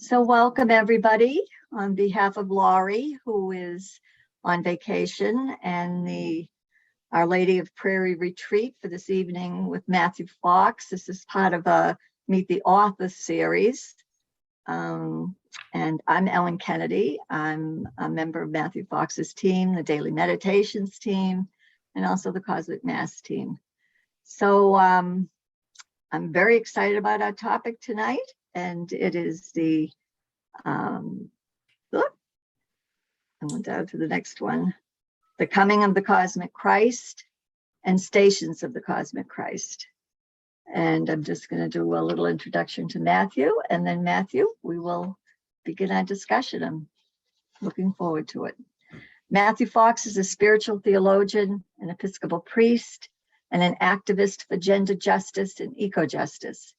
So welcome everybody on behalf of Laurie, who is on vacation, and the Our Lady of Prairie retreat for this evening with Matthew Fox. This is part of a Meet the Author series. And I'm Ellen Kennedy. I'm a member of Matthew Fox's team, the Daily Meditations team, and also the Cosmic Mass team. So I'm very excited about our topic tonight, and it is the I went down to the next one, the coming of the cosmic Christ and stations of the cosmic Christ. And I'm just going to do a little introduction to Matthew, and then Matthew, we will begin our discussion. I'm looking forward to it. Matthew Fox is a spiritual theologian, an Episcopal priest, and an activist for gender justice and eco-justice.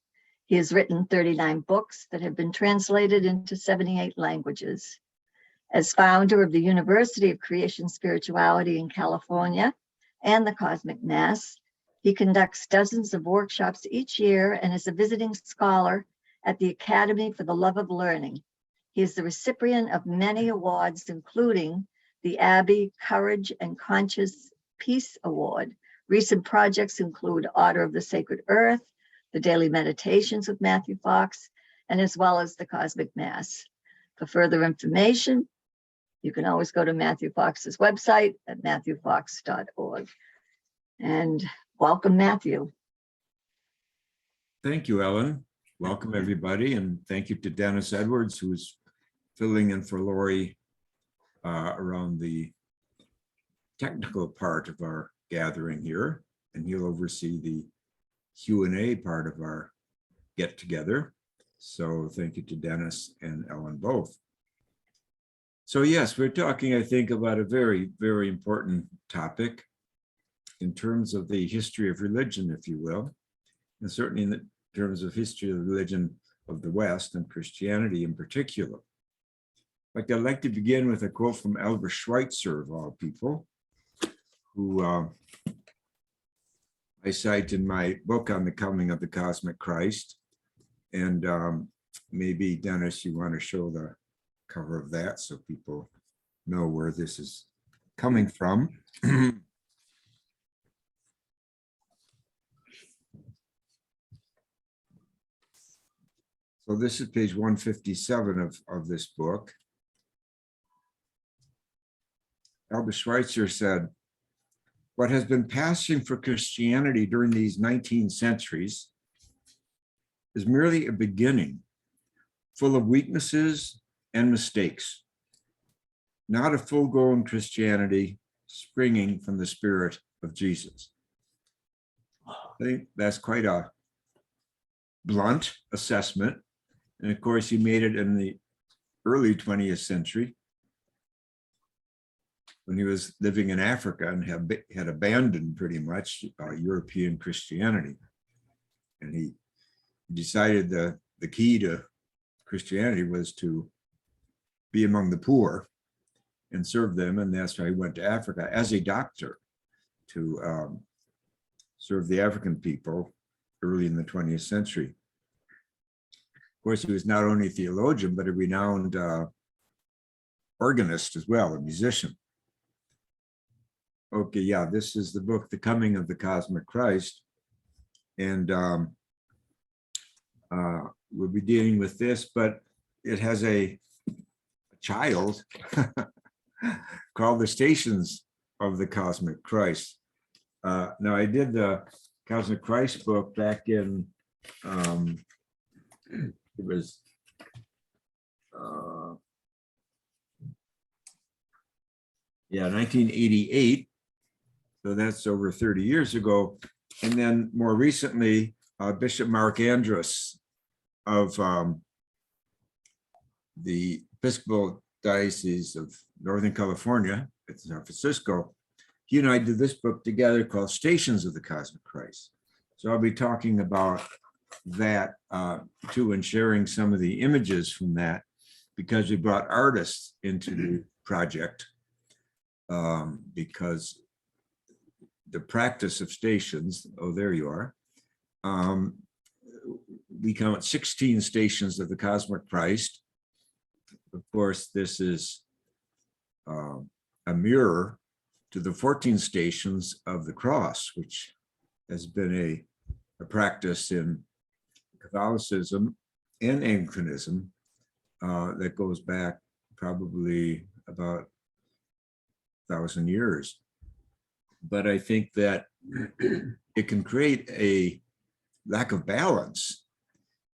He has written 39 books that have been translated into 78 languages. As founder of the University of Creation Spirituality in California and the Cosmic Mass, he conducts dozens of workshops each year and is a visiting scholar at the Academy for the Love of Learning. He is the recipient of many awards, including the Abbey Courage and Conscious Peace Award. Recent projects include Order of the Sacred Earth, the Daily Meditations with Matthew Fox, and as well as the Cosmic Mass. For further information, you can always go to Matthew Fox's website at matthewfox.org. And welcome, Matthew. Thank you, Ellen. Welcome, everybody. And thank you to Dennis Edwards, who's filling in for Laurie around the technical part of our gathering here. And he'll oversee the Q&A part of our get together. So thank you to Dennis and Ellen both. So yes, we're talking, I think, about a very, very important topic in terms of the history of religion, if you will, and certainly in the terms of history of religion of the West and Christianity in particular. I'd like to begin with a quote from Albert Schweitzer, of all people, who I cite in my book on the coming of the cosmic Christ. And maybe, Dennis, you want to show the cover of that so people know where this is coming from. So this is page 157 of this book. Albert Schweitzer said, "What has been passing for Christianity during these 19 centuries is merely a beginning, full of weaknesses and mistakes, not a full-grown Christianity springing from the Spirit of Jesus." I think that's quite a blunt assessment. And of course, he made it in the early 20th century when he was living in Africa and had abandoned pretty much European Christianity. And he decided the key to Christianity was to be among the poor and serve them. And that's why he went to Africa as a doctor to serve the African people early in the 20th century. Of course, he was not only a theologian, but a renowned organist as well, a musician. Okay, yeah, this is the book, The Coming of the Cosmic Christ. And we'll be dealing with this, but it has a child called The Stations of the Cosmic Christ. Now, I did the Cosmic Christ book back in, it was yeah, 1988. So that's over 30 years ago. And then more recently, Bishop Mark Andrus of the Episcopal Diocese of Northern California at San Francisco, he and I did this book together called Stations of the Cosmic Christ. So I'll be talking about that too, and sharing some of the images from that, because we brought artists into the project, because the practice of stations, oh, there you are, we count 16 stations of the cosmic Christ, of course, this is a mirror to the 14 stations of the cross, which has been a practice in Catholicism and Anglicanism that goes back probably about 1,000 years. But I think that it can create a lack of balance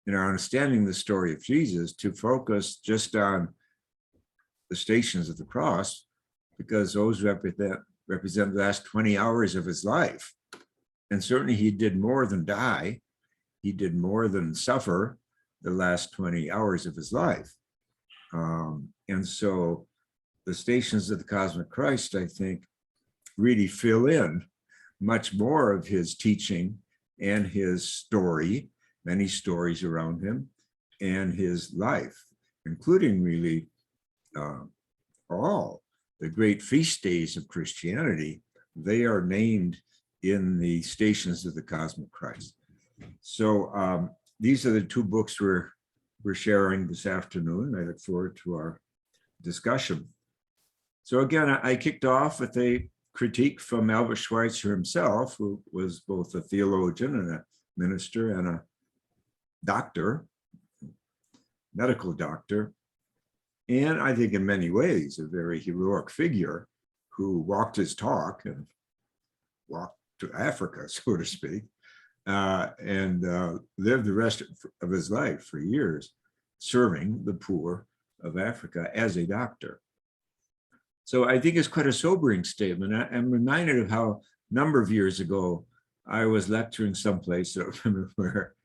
in our understanding the story of Jesus to focus just on the stations of the cross, because those represent the last 20 hours of his life. And certainly he did more than die. He did more than suffer the last 20 hours of his life. And so the stations of the cosmic Christ, I think, really fill in much more of his teaching and his story, many stories around him, and his life, including really all the great feast days of Christianity. They are named in the stations of the cosmic Christ. So these are the two books we're sharing this afternoon. I look forward to our discussion. So again, I kicked off with a critique from Albert Schweitzer himself, who was both a theologian and a minister and a doctor, medical doctor, and I think in many ways a very heroic figure who walked his talk and walked to Africa, so to speak, and lived the rest of his life for years serving the poor of Africa as a doctor. So I think it's quite a sobering statement. I'm reminded of how a number of years ago I was lecturing someplace, I don't remember where,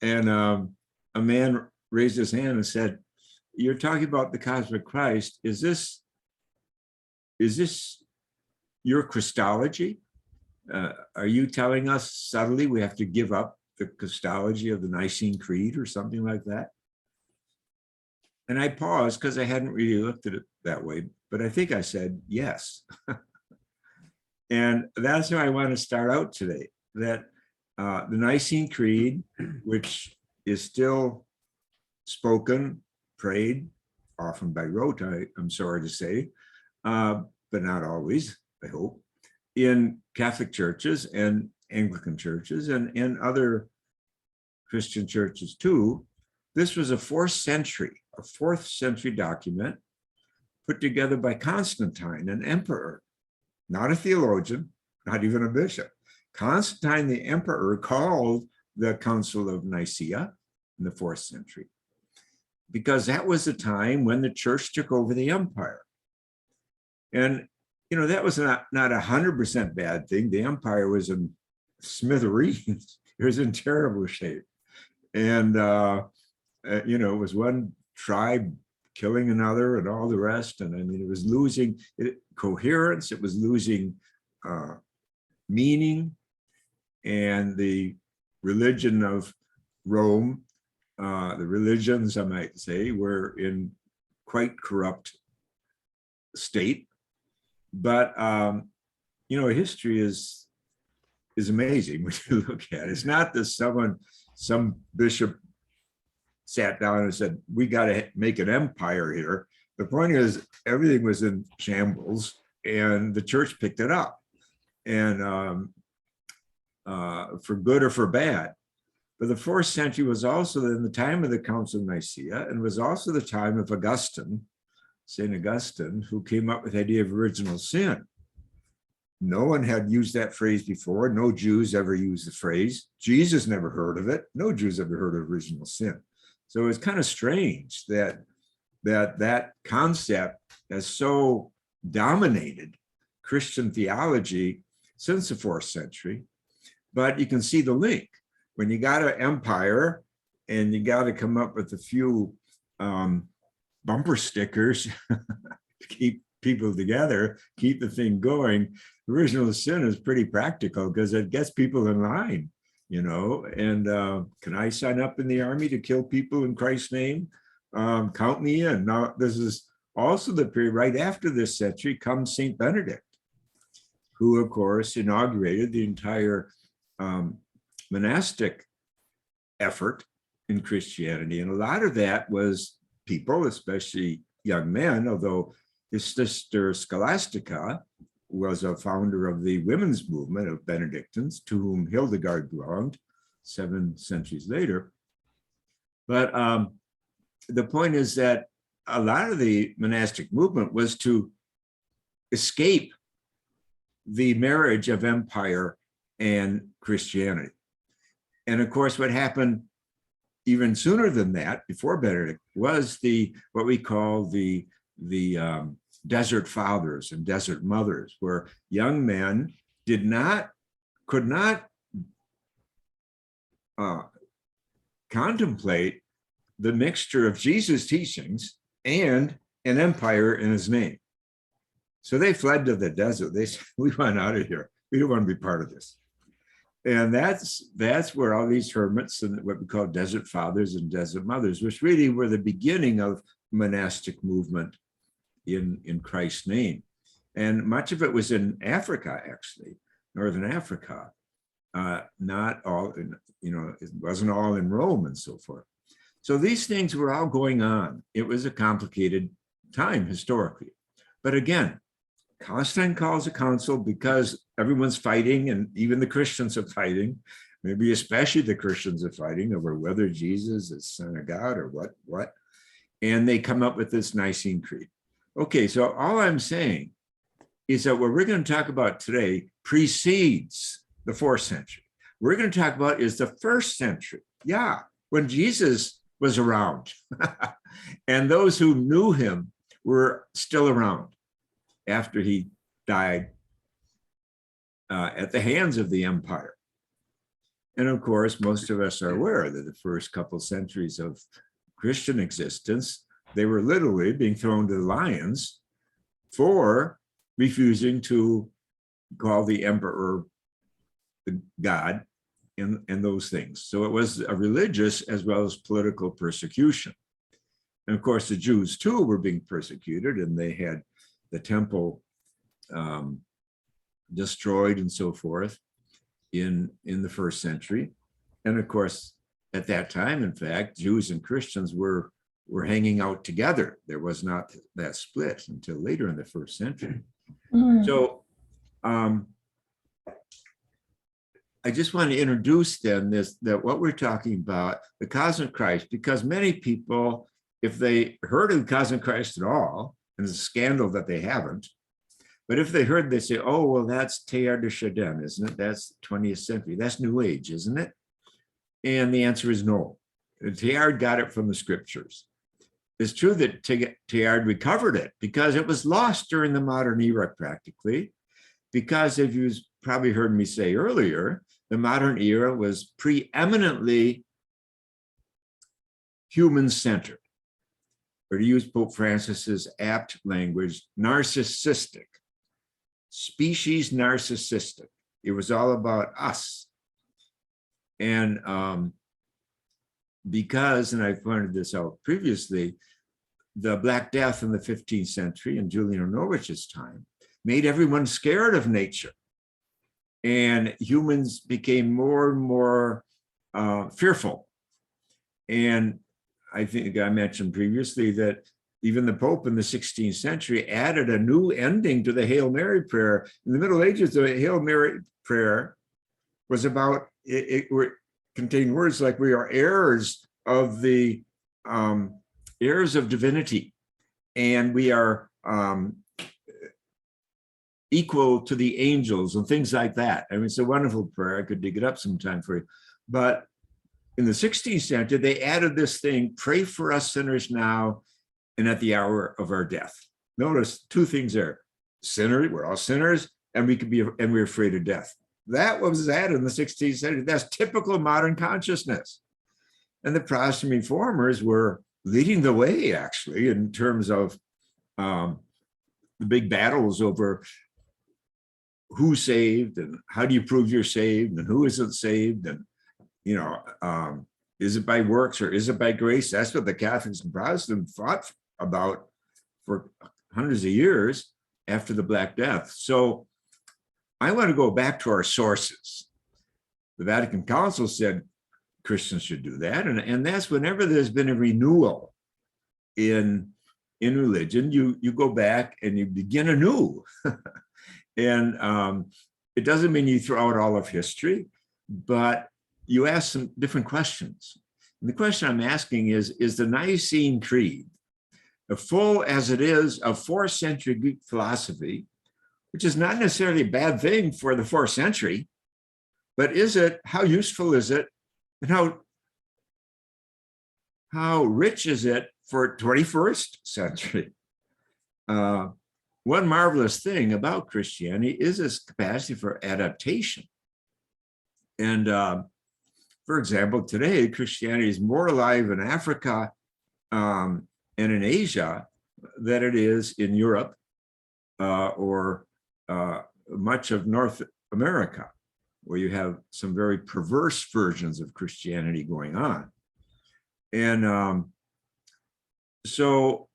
and a man raised his hand and said, "You're talking about the cosmic Christ. Is this your Christology? Are you telling us subtly we have to give up the Christology of the Nicene Creed or something like that?" And I paused because I hadn't really looked at it that way, but I think I said yes. And that's how I want to start out today, that the Nicene Creed, which is still spoken, prayed, often by rote, I'm sorry to say, but not always, I hope, in Catholic churches and Anglican churches and other Christian churches too. This was a 4th century document put together by Constantine, an emperor, not a theologian, not even a bishop. Constantine the emperor called the Council of Nicaea in the 4th century, because that was the time when the church took over the empire. And, you know, that was not 100% bad thing. The empire was in smithereens. It was in terrible shape. And, you know, it was one tribe killing another and all the rest. And I mean, it was losing coherence. It was losing meaning. And the religion of Rome, the religions, I might say, were in quite corrupt state. But, you know, history is amazing when you look at it. It's not that some bishop sat down and said, we got to make an empire here. The point is, everything was in shambles and the church picked it up, and for good or for bad. But the 4th century was also in the time of the Council of Nicaea, and was also the time of Augustine, St. Augustine, who came up with the idea of original sin. No one had used that phrase before. No Jews ever used the phrase. Jesus never heard of it. No Jews ever heard of original sin. So it's kind of strange that concept has so dominated Christian theology since the 4th century. But you can see the link. When you got an empire and you got to come up with a few bumper stickers to keep people together, keep the thing going, original sin is pretty practical because it gets people in line, you know. And can I sign up in the army to kill people in Christ's name? Count me in. Now, this is also the period right after this century comes St. Benedict, who, of course, inaugurated the entire monastic effort in Christianity. And a lot of that was people, especially young man, although his sister Scholastica was a founder of the women's movement of Benedictines, to whom Hildegard belonged 7 centuries later. But the point is that a lot of the monastic movement was to escape the marriage of empire and Christianity. And of course, what happened even sooner than that, before Benedict, was what we call the desert fathers and desert mothers, where young men could not contemplate the mixture of Jesus' teachings and an empire in his name. So they fled to the desert. They said, we want out of here. We don't want to be part of this. And that's where all these hermits and what we call desert fathers and desert mothers, which really were the beginning of monastic movement in Christ's name. And much of it was in Africa, actually, Northern Africa. Not all, it wasn't all in Rome and so forth. So these things were all going on. It was a complicated time historically. But again, Constantine calls a council because everyone's fighting, and even the Christians are fighting, maybe especially the Christians are fighting over whether Jesus is Son of God or what. And they come up with this Nicene Creed. Okay, so all I'm saying is that what we're going to talk about today precedes the 4th century. What we're going to talk about is the 1st century. Yeah, when Jesus was around. And those who knew him were still around after he died at the hands of the empire. And of course, most of us are aware that the first couple centuries of Christian existence, they were literally being thrown to the lions for refusing to call the emperor the God and those things. So it was a religious as well as political persecution. And of course, the Jews too were being persecuted, and they had the temple destroyed and so forth in the 1st century. And of course, at that time, in fact, Jews and Christians were hanging out together. There was not that split until later in the 1st century. So I just want to introduce then that what we're talking about, the cosmic Christ, because many people, if they heard of the cosmic Christ at all, and it's a scandal that they haven't, but if they heard, they say, oh, well, that's Teilhard de Chardin, isn't it? That's 20th century. That's New Age, isn't it? And the answer is no. Teilhard got it from the scriptures. It's true that Teilhard recovered it because it was lost during the modern era practically, because if you've probably heard me say earlier, the modern era was preeminently human-centered, or to use Pope Francis's apt language, narcissistic, species narcissistic. It was all about us. And because, and I pointed this out previously, the Black Death in the 15th century in Julian Ornowich's time made everyone scared of nature. And humans became more and more fearful. And I think I mentioned previously that even the Pope in the 16th century added a new ending to the Hail Mary prayer. In the Middle Ages, the Hail Mary prayer was about, it contained words like, we are heirs of the heirs of divinity, and we are equal to the angels and things like that. I mean, it's a wonderful prayer. I could dig it up sometime for you. But in the 16th century, they added this thing, pray for us sinners now and at the hour of our death. Notice 2 things there. Sinners, we're all sinners, and we're afraid of death. That was added in the 16th century. That's typical modern consciousness. And the Protestant reformers were leading the way, actually, in terms of the big battles over who's saved and how do you prove you're saved and who isn't saved, and is it by works or is it by grace? That's what the Catholics and Protestants fought about for hundreds of years after the Black Death. So I want to go back to our sources. The Vatican Council said Christians should do that, and that's whenever there's been a renewal in in religion, you go back and you begin anew. And it doesn't mean you throw out all of history, but you ask some different questions. And the question I'm asking is the Nicene Creed, full as it is of 4th century Greek philosophy, which is not necessarily a bad thing for the 4th century, but how useful is it? And how rich is it for 21st century? One marvelous thing about Christianity is its capacity for adaptation. And for example, today, Christianity is more alive in Africa and in Asia than it is in Europe or much of North America, where you have some very perverse versions of Christianity going on. And so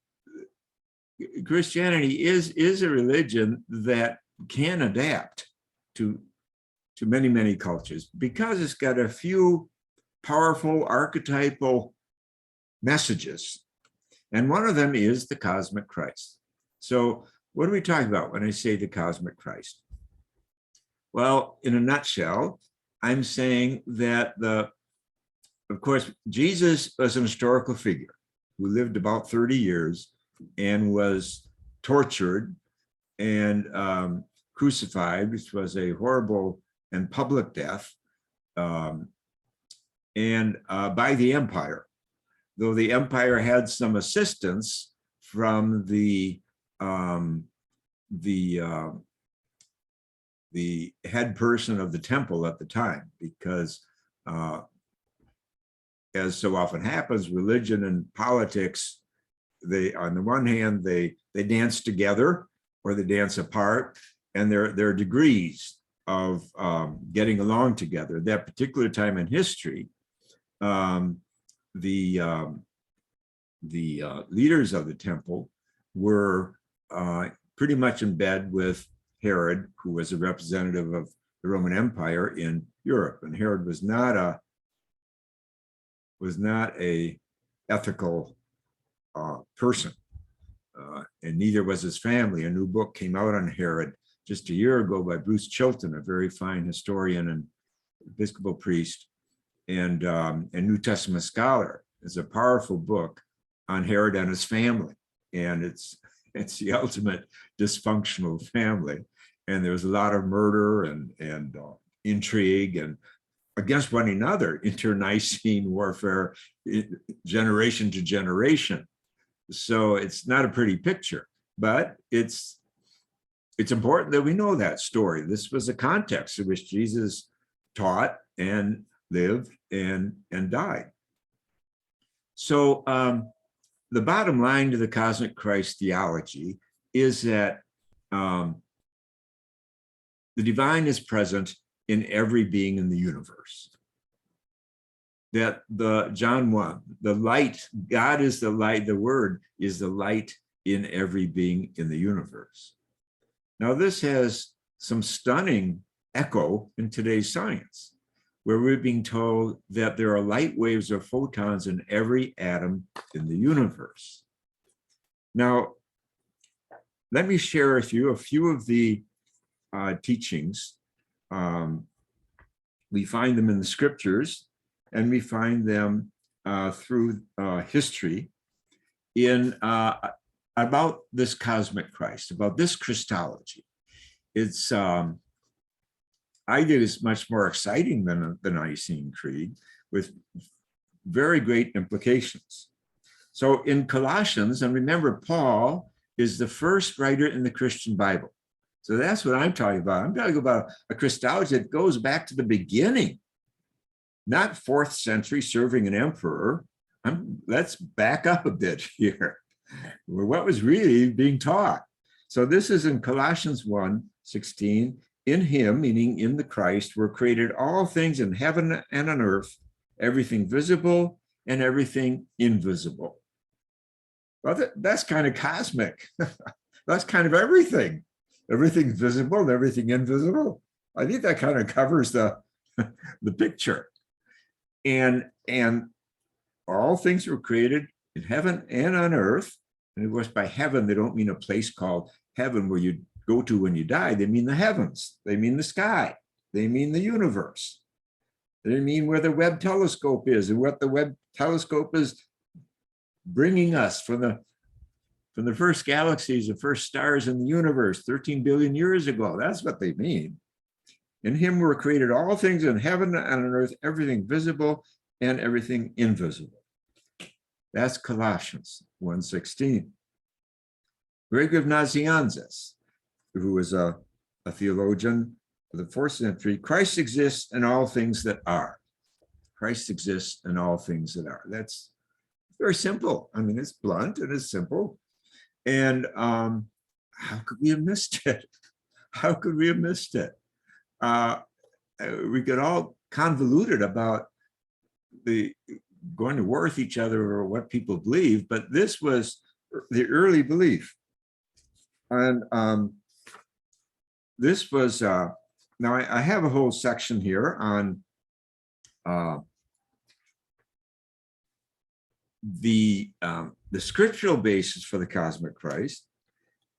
Christianity is a religion that can adapt to many, many cultures because it's got a few powerful archetypal messages. And one of them is the cosmic Christ. So what are we talking about when I say the cosmic Christ? Well, in a nutshell, I'm saying that of course, Jesus was an historical figure who lived about 30 years and was tortured and crucified, which was a horrible and public death, and by the empire, though the empire had some assistance from the head person of the temple at the time, because as so often happens, religion and politics, on the one hand, they dance together or they dance apart, and there are degrees of getting along together. At that particular time in history, the leaders of the temple were pretty much in bed with Herod, who was a representative of the Roman Empire in Europe. And Herod was not a ethical person, and neither was his family. A new book came out on Herod just a year ago by Bruce Chilton, a very fine historian and Episcopal priest and New Testament scholar. It's a powerful book on Herod and his family, and it's the ultimate dysfunctional family. And there's a lot of murder and intrigue and against one another, internecine warfare, generation to generation. So it's not a pretty picture, but it's important that we know that story. This was a context in which Jesus taught and lived and died. So the bottom line to the cosmic Christ theology is that the divine is present in every being in the universe. That John 1, the light, God is the light, the word is the light in every being in the universe. Now, this has some stunning echo in today's science, where we're being told that there are light waves or photons in every atom in the universe. Now, let me share with you a few of the teachings. We find them in the scriptures, and we find them through history in about this cosmic Christ, about this Christology. It's I think it's much more exciting than the Nicene Creed, with very great implications. So in Colossians, and remember, Paul is the first writer in the Christian Bible. So that's what I'm talking about. I'm talking about a Christology that goes back to the beginning, not 4th century serving an emperor. Let's back up a bit here. What was really being taught? So this is in Colossians 1:16. In him, meaning in the Christ, were created all things in heaven and on earth, everything visible and everything invisible. Well, that's kind of cosmic. That's kind of everything. Everything visible and everything invisible. I think that kind of covers the picture. And all things were created in heaven and on earth, And of course, by heaven, they don't mean a place called heaven where you go to when you die. They mean the heavens. They mean the sky. They mean the universe. They mean where the Webb telescope is and what the Webb telescope is bringing us from the first galaxies, the first stars in the universe 13 billion years ago. That's what they mean. In him were created all things in heaven and on earth, everything visible and everything invisible. That's Colossians 1:16. Greg of Nazianzus, who was a theologian of the 4th century, Christ exists in all things that are. Christ exists in all things that are. That's very simple. I mean, it's blunt and it's simple. And how could we have missed it? How could we have missed it? We get all convoluted about the going to war with each other or what people believe, but this was the early belief. And this was, now I have a whole section here on the scriptural basis for the cosmic Christ.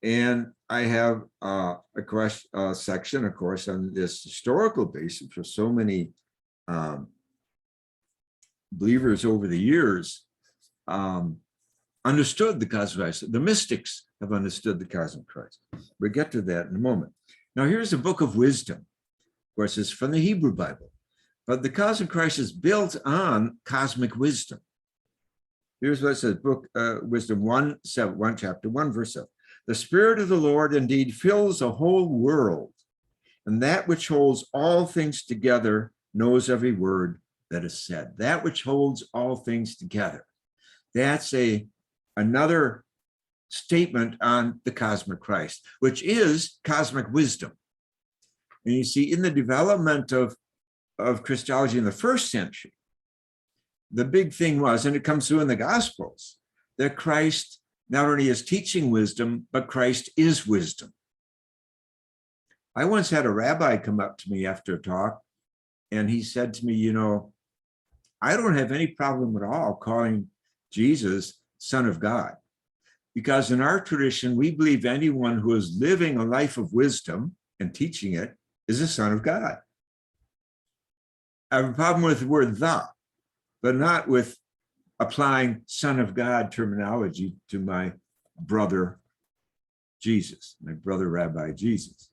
And I have a section, of course, on this historical basis for so many believers over the years understood the cosmic Christ. The mystics have understood the cosmic Christ. We'll get to that in a moment. Now, here's a book of wisdom. Of course, it's from the Hebrew Bible, but the cosmic Christ is built on cosmic wisdom. Here's what it says, book Wisdom 1, chapter 1, verse 7. The Spirit of the Lord indeed fills the whole world, and that which holds all things together knows every word that is said. That which holds all things together. That's another statement on the cosmic Christ, which is cosmic wisdom. And you see, in the development of Christology in the 1st century, the big thing was, and it comes through in the Gospels, that Christ not only is teaching wisdom, but Christ is wisdom. I once had a rabbi come up to me after a talk, and he said to me, you know, I don't have any problem at all calling Jesus Son of God, because in our tradition, we believe anyone who is living a life of wisdom and teaching it is a son of God. I have a problem with the word "the," but not with applying Son of God terminology to my brother Jesus, my brother Rabbi Jesus.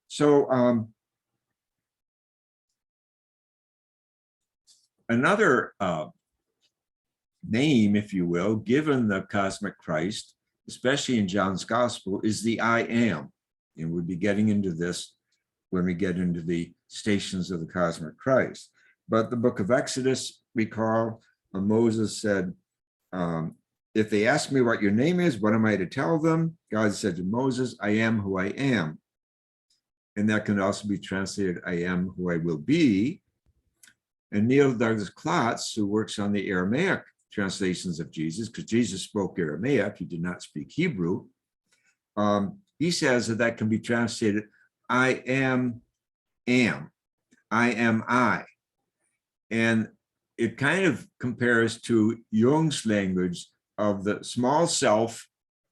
So another name, if you will, given the cosmic Christ, especially in John's Gospel, is the I Am. And we'll be getting into this when we get into the stations of the cosmic Christ. But the book of Exodus, recall, Moses said, if they ask me what your name is, what am I to tell them? God said to Moses, I am who I am. And that can also be translated, I am who I will be. And Neil Douglas Klotz, who works on the Aramaic translations of Jesus, because Jesus spoke Aramaic, he did not speak Hebrew. He says that can be translated, I am, I am I. And it kind of compares to Jung's language of the small self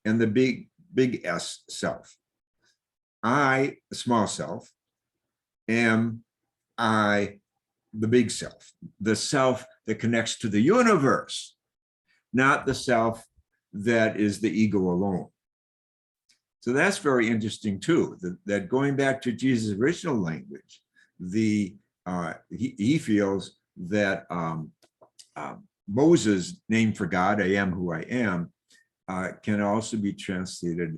and the big S self. I, the small self, am I, the big self, the self that connects to the universe, not the self that is the ego alone. So that's very interesting too, that going back to Jesus' original language, he feels that Moses' name for God, I am who I am, can also be translated,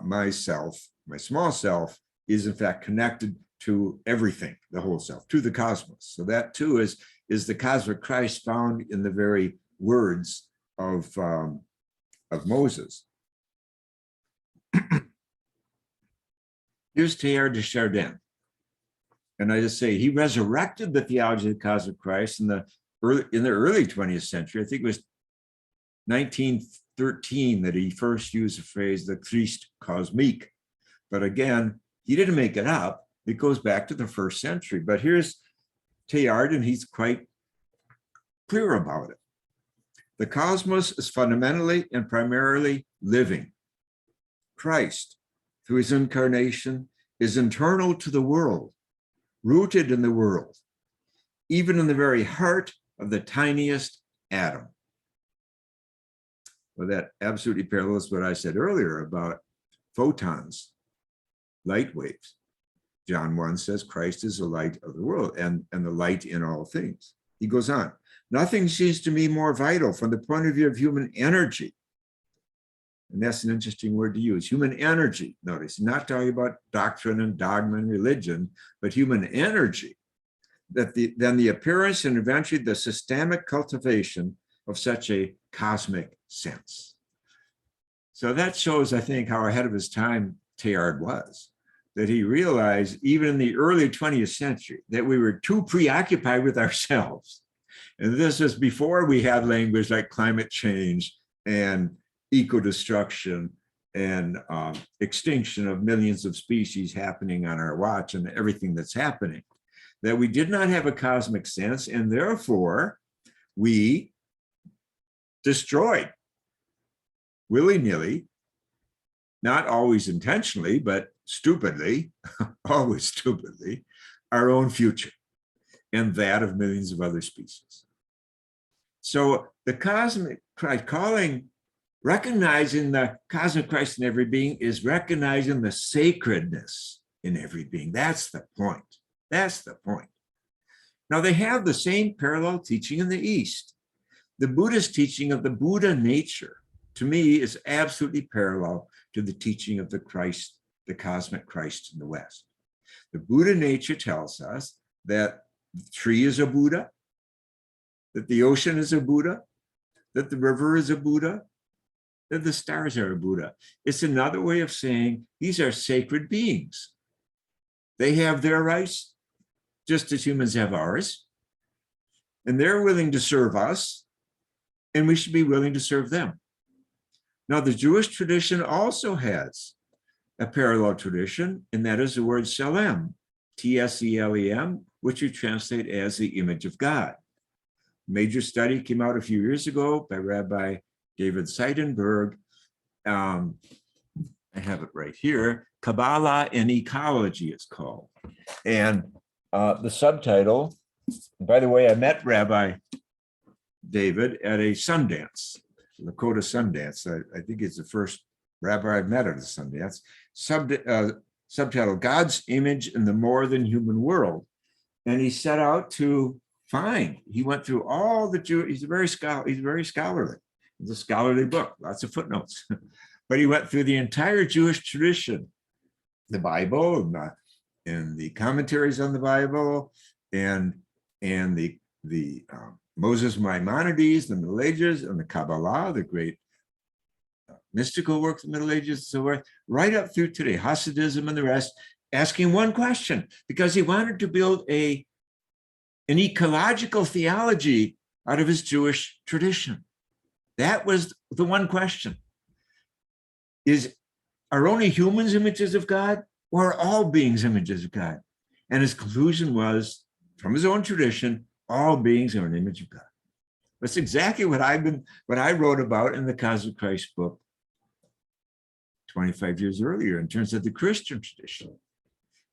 myself, my small self, is in fact connected to everything, the whole self, to the cosmos. So that too is the cosmic Christ found in the very words of Moses. Here's Teilhard de Chardin. And I just say, he resurrected the theology of the cosmic Christ in the early 20th century. I think it was 1913 that he first used the phrase, the Christ cosmique. But again, he didn't make it up. It goes back to the 1st century. But here's Teilhard, and he's quite clear about it. The cosmos is fundamentally and primarily living. Christ, through his incarnation, is internal to the world, rooted in the world, even in the very heart of the tiniest atom. Well, that absolutely parallels what I said earlier about photons, light waves. John 1 says Christ is the light of the world and the light in all things. He goes on, nothing seems to me more vital from the point of view of human energy. And that's an interesting word to use, human energy. Notice, not talking about doctrine and dogma and religion, but human energy, than the appearance and eventually the systemic cultivation of such a cosmic sense. So that shows, I think, how ahead of his time Teilhard was, that he realized even in the early 20th century that we were too preoccupied with ourselves. And this is before we had language like climate change and eco-destruction and extinction of millions of species happening on our watch and everything that's happening, that we did not have a cosmic sense, and therefore we destroyed willy-nilly, not always intentionally, but stupidly, always stupidly, our own future and that of millions of other species. So the cosmic Christ recognizing the cosmic Christ in every being is recognizing the sacredness in every being. That's the point. That's the point. Now they have the same parallel teaching in the East. The Buddhist teaching of the Buddha nature, to me, is absolutely parallel to the teaching of the Christ, the cosmic Christ in the West. The Buddha nature tells us that the tree is a Buddha, that the ocean is a Buddha, that the river is a Buddha, that the stars are a Buddha. It's another way of saying these are sacred beings. They have their rights, just as humans have ours, and they're willing to serve us, and we should be willing to serve them. Now, the Jewish tradition also has a parallel tradition, and that is the word Tselem, T-S-E-L-E-M, which you translate as the image of God. Major study came out a few years ago by Rabbi David Seidenberg. I have it right here. Kabbalah and Ecology, it's called. And the subtitle, by the way, I met Rabbi David at a Sundance, Lakota Sundance. I think it's the first rabbi I've met at a Sundance. Subtitle, God's Image in the More Than Human World. And he set out to find, he went through all the Jewish, he's very scholarly. It's a scholarly book, lots of footnotes. But he went through the entire Jewish tradition, the Bible and the commentaries on the Bible and the Moses Maimonides, the Middle Ages, and the Kabbalah, the great mystical work of the Middle Ages, and so forth, right up through today, Hasidism and the rest, asking one question, because he wanted to build an ecological theology out of his Jewish tradition. That was the one question. Are only humans images of God, or are all beings images of God? And his conclusion was, from his own tradition, all beings are an image of God. That's exactly what I wrote about in the Cosmic Christ book 25 years earlier in terms of the Christian tradition.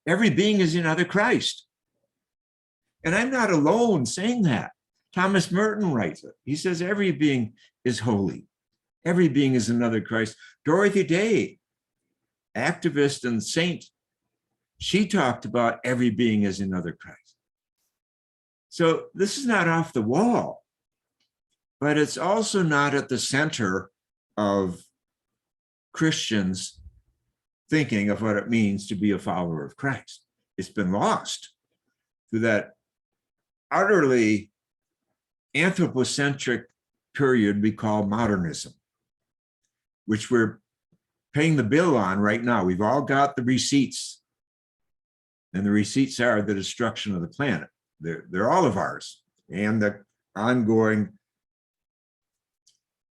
Every being is another Christ. And I'm not alone saying that. Thomas Merton writes it. He says every being is holy. Every being is another Christ. Dorothy Day, activist and saint, she talked about every being as another Christ. So this is not off the wall, but it's also not at the center of Christians thinking of what it means to be a follower of Christ. It's been lost through that utterly anthropocentric period we call modernism, which we're paying the bill on right now. We've all got the receipts, and the receipts are the destruction of the planet. They're all of ours, and the ongoing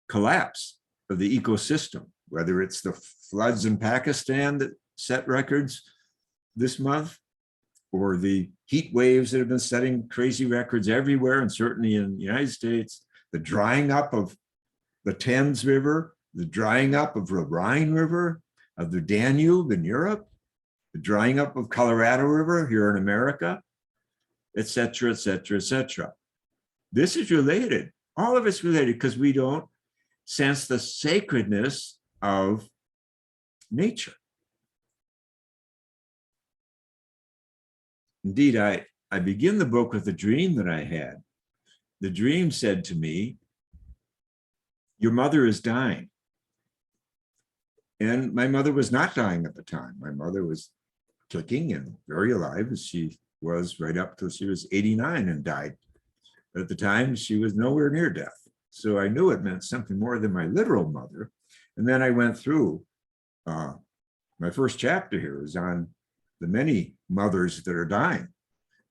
collapse of the ecosystem, whether it's the floods in Pakistan that set records this month, or the heat waves that have been setting crazy records everywhere, and certainly in the United States, the drying up of the Thames River, the drying up of the Rhine River, of the Danube in Europe, the drying up of Colorado River here in America, et cetera, et cetera, et cetera. This is related. All of it's related because we don't sense the sacredness of nature. Indeed, I begin the book with a dream that I had. The dream said to me, your mother is dying. And my mother was not dying at the time. My mother was kicking and very alive, as she was right up till she was 89 and died. But at the time, she was nowhere near death. So I knew it meant something more than my literal mother. And then I went through, my first chapter here is on the many mothers that are dying.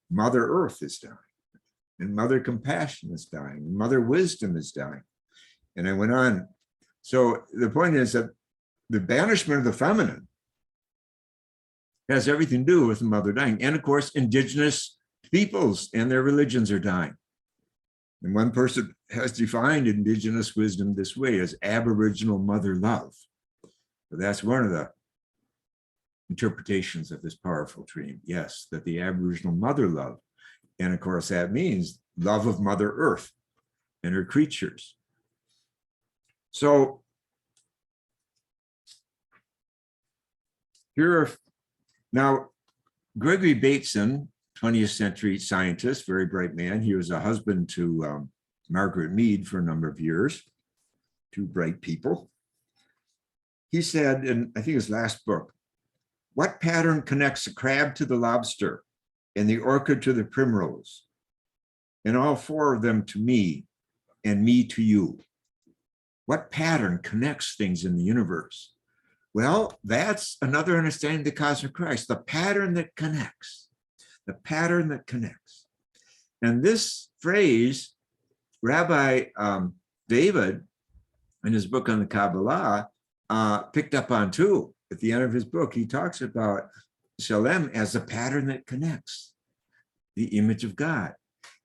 Mother Earth is dying, and Mother Compassion is dying, and Mother Wisdom is dying. And I went on. So the point is that the banishment of the feminine has everything to do with the mother dying. And of course, indigenous peoples and their religions are dying. And one person has defined indigenous wisdom this way as Aboriginal mother love. So that's one of the interpretations of this powerful dream. Yes, that the Aboriginal mother love. And of course, that means love of Mother Earth and her creatures. So here are, now, Gregory Bateson, 20th century scientist, very bright man. He was a husband to Margaret Mead for a number of years, two bright people. He said, in I think his last book, what pattern connects the crab to the lobster and the orchid to the primrose, and all four of them to me and me to you? What pattern connects things in the universe? Well, that's another understanding of the cosmic Christ, the pattern that connects, the pattern that connects. And this phrase, Rabbi David, in his book on the Kabbalah, picked up on too. At the end of his book, he talks about Shalem as a pattern that connects, the image of God.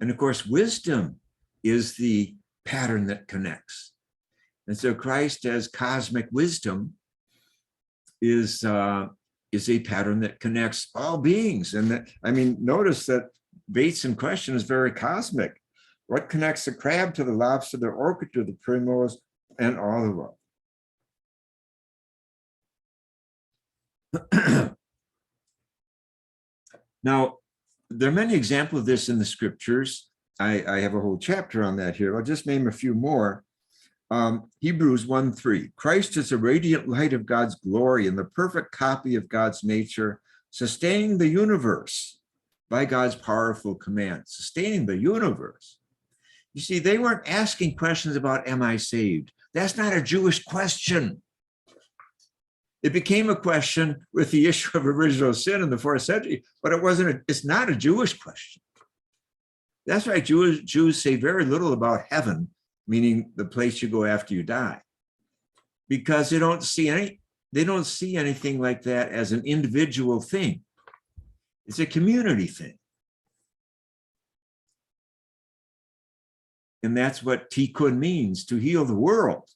And of course, wisdom is the pattern that connects. And so Christ as cosmic wisdom is a pattern that connects all beings. And that, I mean, notice that Bateson question is very cosmic. What connects the crab to the lobster, the orchid to the primrose, and all of them? Now, there are many examples of this in the scriptures. I have a whole chapter on that here. I'll just name a few more. Hebrews 1:3, Christ is a radiant light of God's glory and the perfect copy of God's nature, sustaining the universe by God's powerful command, sustaining the universe. You see, they weren't asking questions about, am I saved? That's not a Jewish question. It became a question with the issue of original sin in the 4th century, but it's not a Jewish question. That's why Jews say very little about heaven, meaning the place you go after you die, because they don't see anything like that as an individual thing. It's a community thing. And that's what tikkun means, to heal the world,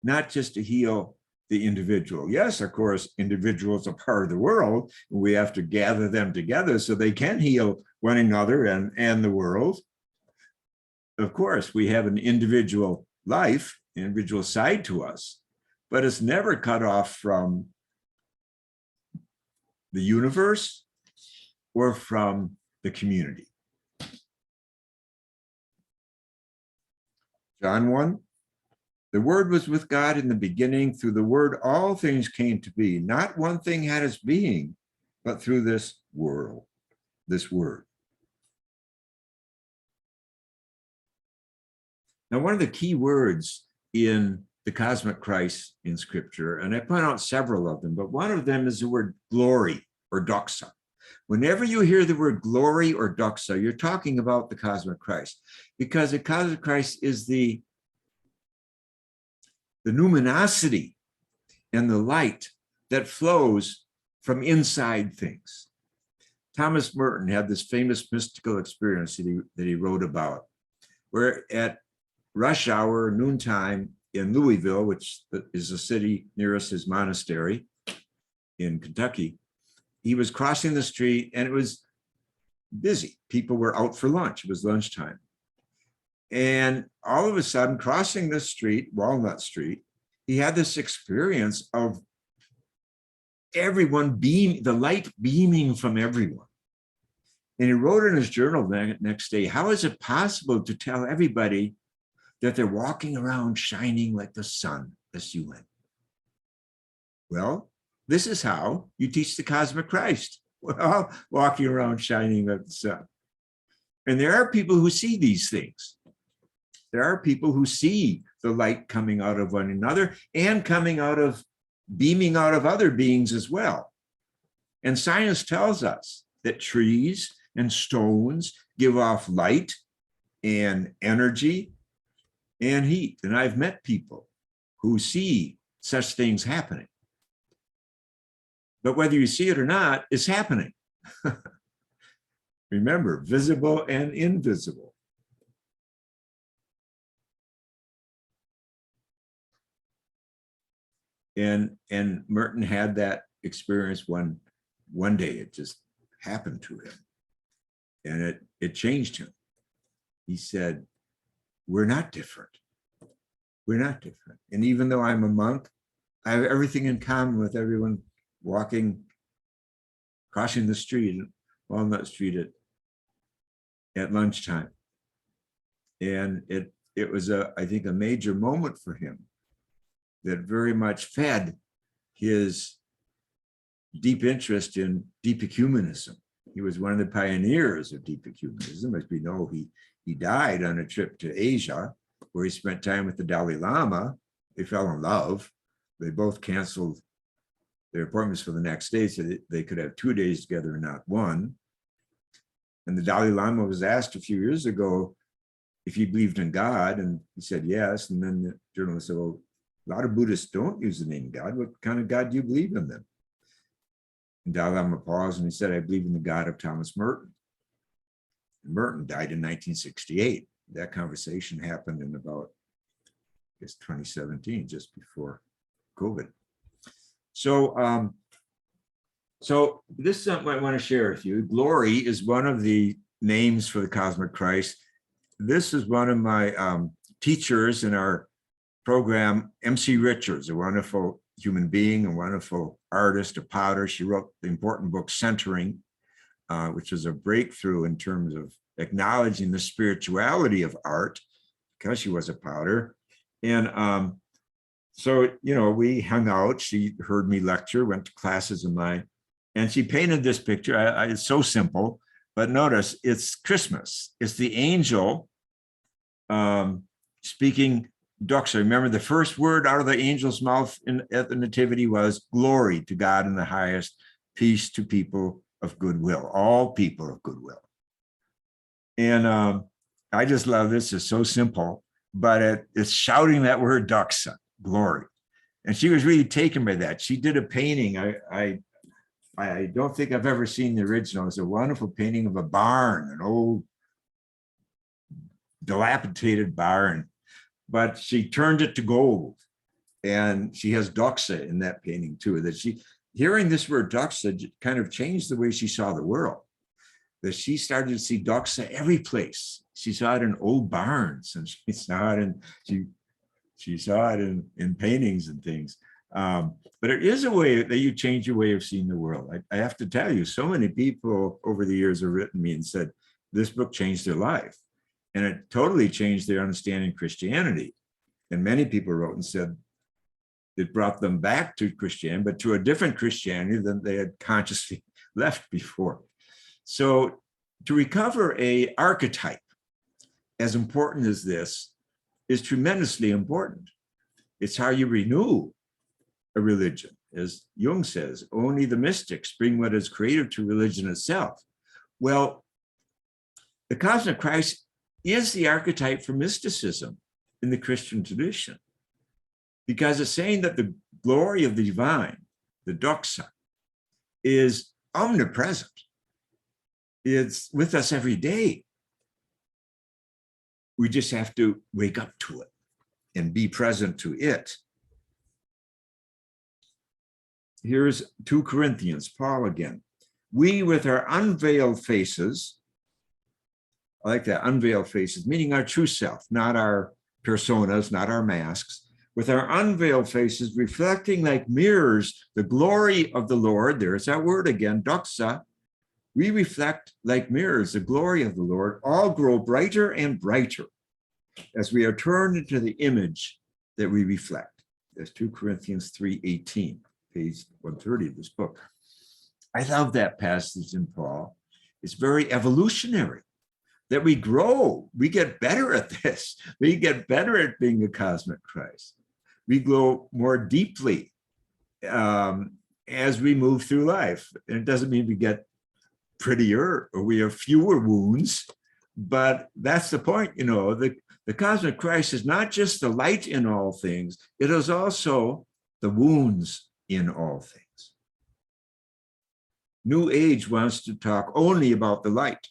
not just to heal the individual. Yes, of course, individuals are part of the world. And we have to gather them together so they can heal one another and the world. Of course, we have an individual life, individual side to us, but it's never cut off from the universe or from the community. John 1, the Word was with God in the beginning. Through the Word, all things came to be. Not one thing had its being, but through this world, this Word. Now, one of the key words in the cosmic Christ in Scripture, and I point out several of them, but one of them is the word glory or doxa. Whenever you hear the word glory or doxa, you're talking about the cosmic Christ, because the cosmic Christ is the luminosity and the light that flows from inside things. Thomas Merton had this famous mystical experience that he wrote about, where at rush hour, noontime in Louisville, which is the city nearest his monastery in Kentucky. He was crossing the street and it was busy. People were out for lunch. It was lunchtime. And all of a sudden, crossing the street, Walnut Street, he had this experience of everyone the light beaming from everyone. And he wrote in his journal the next day, how is it possible to tell everybody that they're walking around shining like the sun, S-U-N? Well, this is how you teach the cosmic Christ. Well, walking around shining like the sun. And there are people who see these things. There are people who see the light coming out of one another and beaming out of other beings as well. And science tells us that trees and stones give off light and energy and heat. And I've met people who see such things happening. But whether you see it or not, it's happening. Remember, visible and invisible. And Merton had that experience one day. It just happened to him. And it changed him. He said, we're not different. We're not different. And even though I'm a monk, I have everything in common with everyone crossing the street, Walnut Street at lunchtime. And it was I think a major moment for him that very much fed his deep interest in deep ecumenism. He was one of the pioneers of deep ecumenism. As we know, he died on a trip to Asia where he spent time with the Dalai Lama. They fell in love. They both canceled their appointments for the next day so that they could have 2 days together and not one. And the Dalai Lama was asked a few years ago if he believed in God, and he said yes. And then the journalist said, well, a lot of Buddhists don't use the name God. What kind of God do you believe in then? And Dalai Lama paused and he said, I believe in the God of Thomas Merton. And Merton died in 1968. That conversation happened in about, I guess, 2017, just before COVID. So, so this is something I want to share with you. Glory is one of the names for the cosmic Christ. This is one of my teachers in our program, MC Richards, a wonderful human being, a wonderful artist, a potter. She wrote the important book Centering, which was a breakthrough in terms of acknowledging the spirituality of art because she was a potter. And so, you know, we hung out. She heard me lecture, went to classes of mine, and she painted this picture. It's so simple, but notice it's Christmas. It's the angel speaking doxa. Remember, the first word out of the angel's mouth at the nativity was glory to God in the highest, peace to people of goodwill, all people of goodwill. And I just love this. It's so simple, but it's shouting that word doxa, glory. And she was really taken by that. She did a painting. I don't think I've ever seen the original. It's a wonderful painting of a barn, an old dilapidated barn, but she turned it to gold. And she has doxa in that painting too, that she, hearing this word doxa kind of changed the way she saw the world, that she started to see doxa every place. She saw it in old barns and she saw it she saw it in paintings and things. But it is a way that you change your way of seeing the world. I have to tell you, so many people over the years have written me and said, this book changed their life. And it totally changed their understanding of Christianity. And many people wrote and said it brought them back to Christianity, but to a different Christianity than they had consciously left before. So to recover an archetype as important as this is tremendously important. It's how you renew a religion. As Jung says, only the mystics bring what is creative to religion itself. Well, the cosmic Christ is the archetype for mysticism in the Christian tradition, because it's saying that the glory of the divine, the doxa, is omnipresent. It's with us every day. We just have to wake up to it and be present to it. Here's 2 Corinthians, Paul again. We with our unveiled faces, I like that, unveiled faces, meaning our true self, not our personas, not our masks, with our unveiled faces reflecting like mirrors the glory of the Lord. There's that word again, doxa. We reflect like mirrors the glory of the Lord, all grow brighter and brighter as we are turned into the image that we reflect. That's 2 Corinthians 3:18, page 130 of this book. I love that passage in Paul. It's very evolutionary, that we grow, we get better at this. We get better at being a cosmic Christ. We grow more deeply as we move through life. And it doesn't mean we get prettier or we have fewer wounds, but that's the point. You know, the cosmic Christ is not just the light in all things, it is also the wounds in all things. New Age wants to talk only about the light.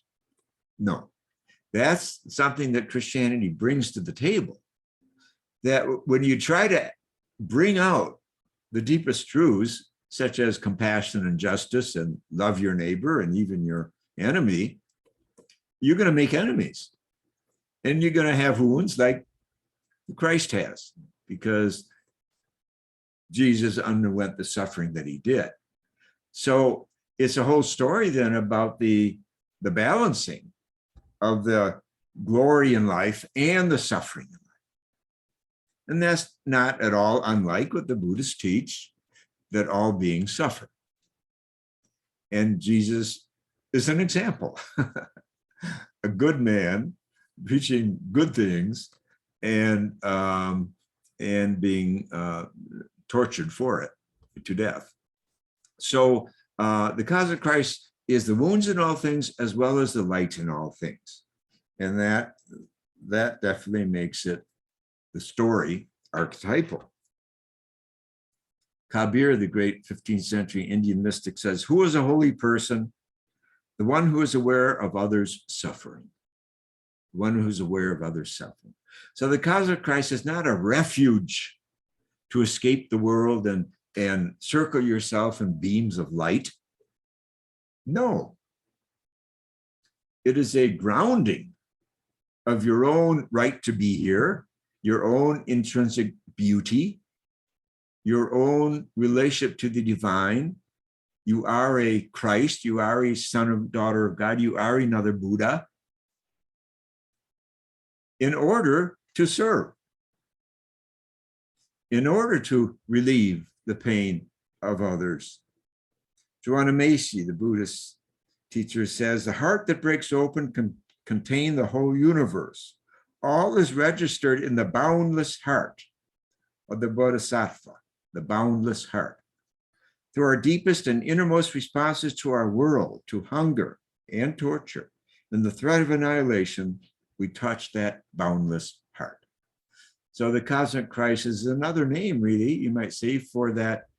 No, that's something that Christianity brings to the table. That when you try to bring out the deepest truths, such as compassion and justice and love your neighbor and even your enemy, you're going to make enemies. And you're going to have wounds like Christ has, because Jesus underwent the suffering that he did. So it's a whole story then about the balancing of the glory in life and the suffering in life. And that's not at all unlike what the Buddhists teach, that all beings suffer. And Jesus is an example, a good man preaching good things and being tortured for it to death. So the cosmic Christ is the wounds in all things as well as the light in all things. And that definitely makes it, the story, archetypal. Kabir, the great 15th century Indian mystic, says, "Who is a holy person? The one who is aware of others' suffering." The one who's aware of others' suffering. So the cosmic Christ is not a refuge to escape the world and circle yourself in beams of light. No. It is a grounding of your own right to be here, your own intrinsic beauty, your own relationship to the divine. You are a Christ, you are a son or daughter of God, you are another Buddha, in order to serve, in order to relieve the pain of others. Joanna Macy, the Buddhist teacher, says, "The heart that breaks open can contain the whole universe. All is registered in the boundless heart of the Bodhisattva, the boundless heart. Through our deepest and innermost responses to our world, to hunger and torture, and the threat of annihilation, we touch that boundless heart." So the cosmic Christ is another name, really, you might say, for that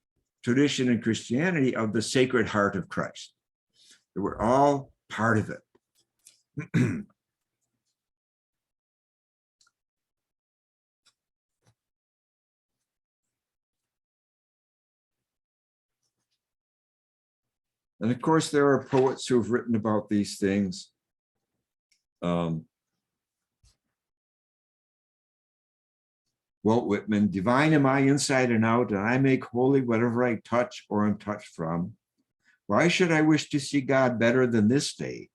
tradition in Christianity of the Sacred Heart of Christ. We're all part of it. And of course, there are poets who have written about these things. Walt Whitman, "Divine am I inside and out, and I make holy whatever I touch or am touched from. Why should I wish to see God better than this day?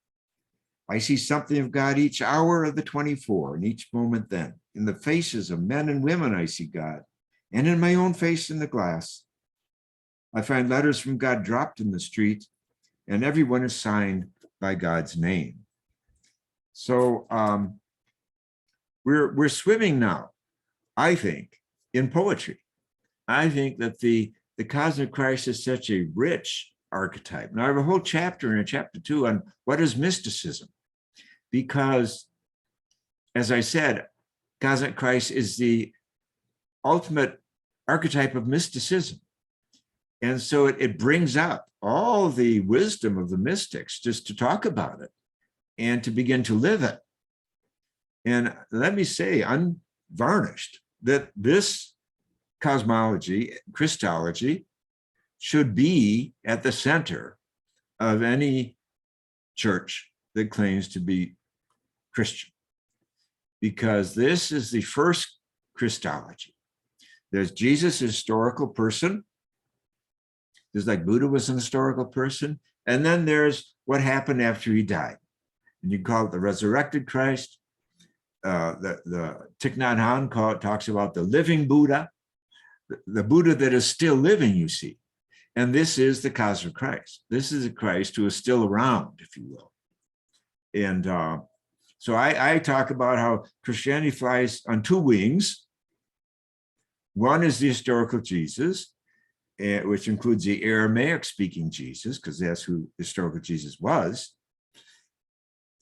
I see something of God each hour of the 24, and each moment then. In the faces of men and women I see God, and in my own face in the glass. I find letters from God dropped in the street, and everyone is signed by God's name." So we're swimming now, I think, in poetry. I think that the cosmic Christ is such a rich archetype. Now I have a whole chapter in chapter 2 on what is mysticism, because, as I said, cosmic Christ is the ultimate archetype of mysticism. And so it brings up all the wisdom of the mystics just to talk about it and to begin to live it. And let me say, unvarnished, that this cosmology, Christology, should be at the center of any church that claims to be Christian, because this is the first Christology. There's Jesus, a historical person. There's like Buddha was an historical person. And then there's what happened after he died. And you call it the resurrected Christ. The Thich Nhat Hanh talks about the living Buddha, the Buddha that is still living, you see. And this is the cosmic Christ. This is a Christ who is still around, if you will. And so I talk about how Christianity flies on two wings. One is the historical Jesus, which includes the Aramaic speaking Jesus, because that's who historical Jesus was.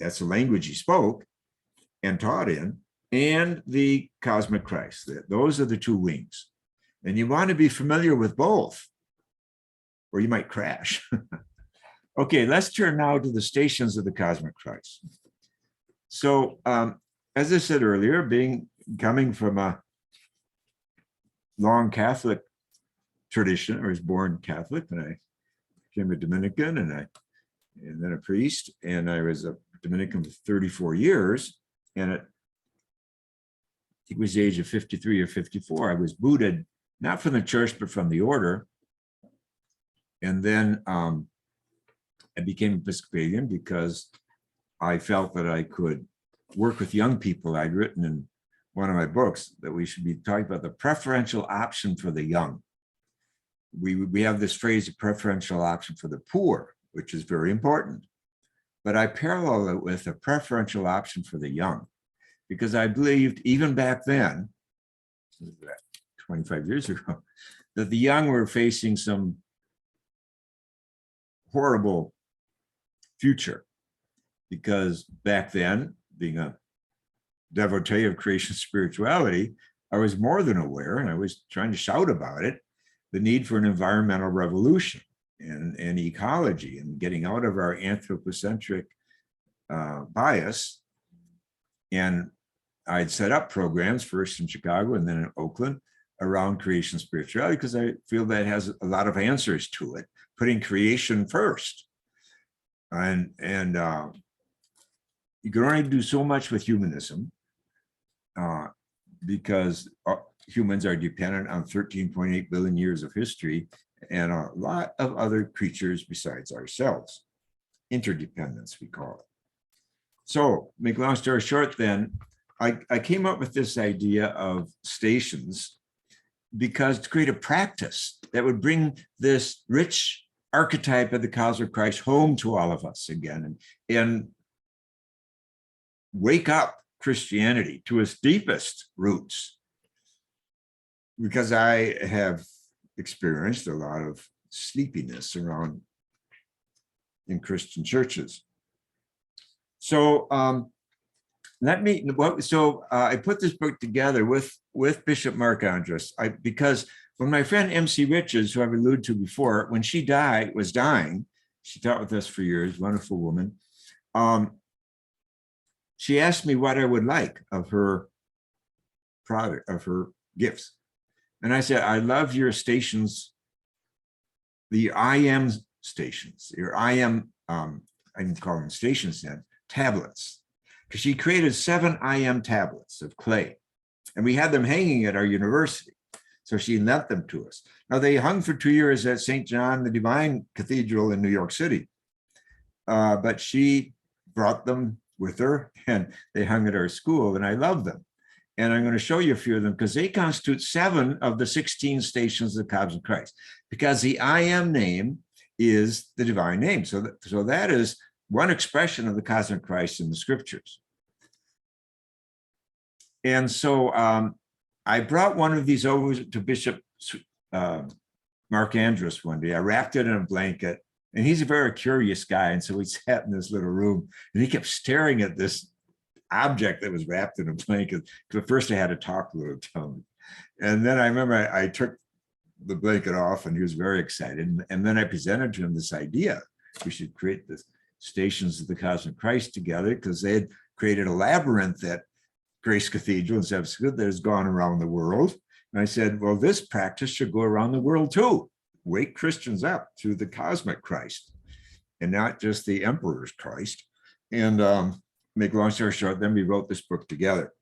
That's the language he spoke and taught in, and the cosmic Christ. Those are the two wings. And you want to be familiar with both, or you might crash. Okay, let's turn now to the stations of the cosmic Christ. So, as I said earlier, coming from a long Catholic tradition, I was born Catholic, and I became a Dominican, and then a priest, and I was a Dominican for 34 years. And at, I think it was the age of 53 or 54, I was booted, not from the church, but from the order. And then I became Episcopalian because I felt that I could work with young people. I'd written in one of my books that we should be talking about the preferential option for the young. We have this phrase, a preferential option for the poor, which is very important. But I parallel it with a preferential option for the young, because I believed even back then, 25 years ago, that the young were facing some horrible future, because back then, being a devotee of creation spirituality, I was more than aware, and I was trying to shout about it, the need for an environmental revolution and ecology, and getting out of our anthropocentric bias. And I'd set up programs first in Chicago and then in Oakland around creation spirituality, because I feel that has a lot of answers to it, putting creation first. And you can only do so much with humanism, because humans are dependent on 13.8 billion years of history and a lot of other creatures besides ourselves. Interdependence, we call it. So, make a long story short then, I came up with this idea of stations because to create a practice that would bring this rich archetype of the cosmic Christ home to all of us again, and wake up Christianity to its deepest roots. Because I have experienced a lot of sleepiness around in Christian churches. So I put this book together with Bishop Mark Andrus, because when my friend MC Richards, who I've alluded to before, when she was dying, she taught with us for years, wonderful woman. She asked me what I would like of her product, of her gifts. And I said, I love your stations, the I am stations, your I am, I didn't call them stations then, tablets. Because she created 7 I am tablets of clay. And we had them hanging at our university. So she lent them to us. Now they hung for 2 years at St. John the Divine Cathedral in New York City. But she brought them with her and they hung at our school, and I love them. And I'm going to show you a few of them because they constitute 7 of the 16 stations of the cosmic Christ, because the I am name is the divine name. So that is one expression of the cosmic Christ in the scriptures. And so I brought one of these over to Bishop Mark Andrus one day. I wrapped it in a blanket, and he's a very curious guy. And so we sat in this little room and he kept staring at this object that was wrapped in a blanket. At first I had to talk a little to him. And then I remember I took the blanket off and he was very excited. And then I presented to him this idea. We should create the stations of the cosmic Christ together, because they had created a labyrinth that Grace Cathedral in San Francisco that has gone around the world. And I said, well, this practice should go around the world too. Wake Christians up to the cosmic Christ and not just the emperor's Christ. And make long story short, then we wrote this book together.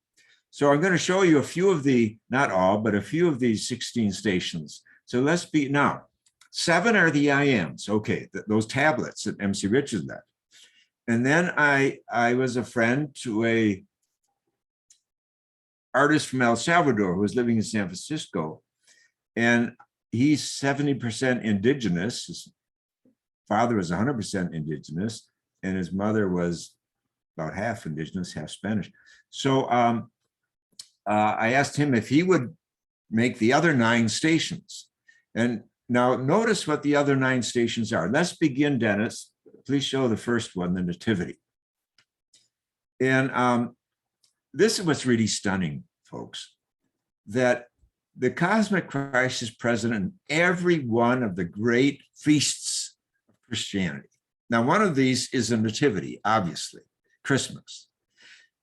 So I'm going to show you a few of the, not all, but a few of these 16 stations. So let's be, now, 7 are the I Ams. Okay, those tablets that MC Richards left. And then I was a friend to a artist from El Salvador who was living in San Francisco. And he's 70% indigenous. His father was 100% indigenous, and his mother was about half indigenous, half Spanish. So I asked him if he would make the other 9 stations. And now notice what the other 9 stations are. Let's begin, Dennis. Please show the first one, the Nativity. And this is what's really stunning, folks, that the cosmic Christ is present in every one of the great feasts of Christianity. Now, one of these is the Nativity, obviously, Christmas.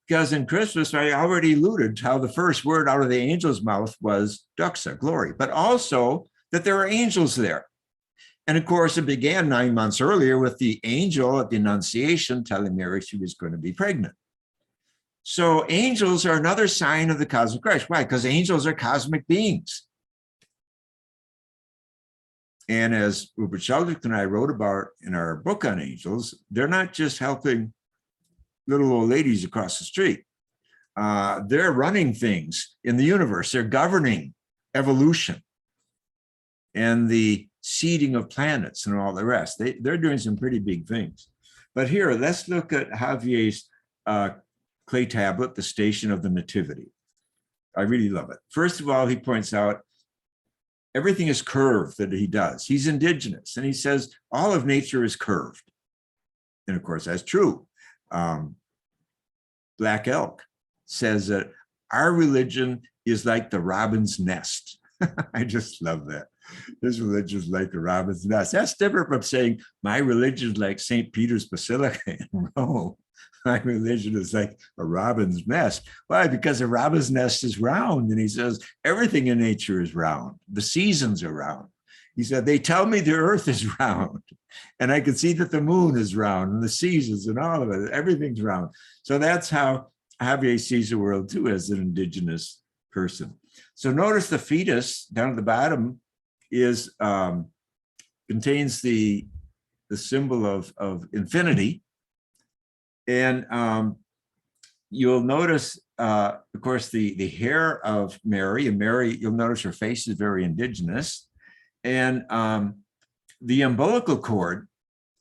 Because in Christmas, I already alluded to how the first word out of the angel's mouth was doxa, glory, but also that there are angels there. And of course, it began 9 months earlier with the angel at the Annunciation telling Mary she was going to be pregnant. So angels are another sign of the cosmic Christ. Why? Because angels are cosmic beings. And as Rupert Sheldrake and I wrote about in our book on angels, they're not just helping little old ladies across the street. They're running things in the universe. They're governing evolution and the seeding of planets and all the rest. They're doing some pretty big things. But here, let's look at Javier's clay tablet, the Station of the Nativity. I really love it. First of all, he points out everything is curved that he does. He's indigenous, and he says all of nature is curved. And of course, that's true. Black Elk says that our religion is like the robin's nest. I just love that. His religion is like the robin's nest. That's different from saying my religion is like St. Peter's Basilica in Rome. My religion is like a robin's nest. Why? Because a robin's nest is round. And he says, everything in nature is round. The seasons are round. He said, they tell me the earth is round. And I can see that the moon is round and the seasons and all of it. Everything's round. So that's how Javier sees the world too, as an indigenous person. So notice the fetus down at the bottom is contains the symbol of infinity. And you'll notice, of course, the hair of Mary, and Mary, you'll notice her face is very indigenous. And the umbilical cord,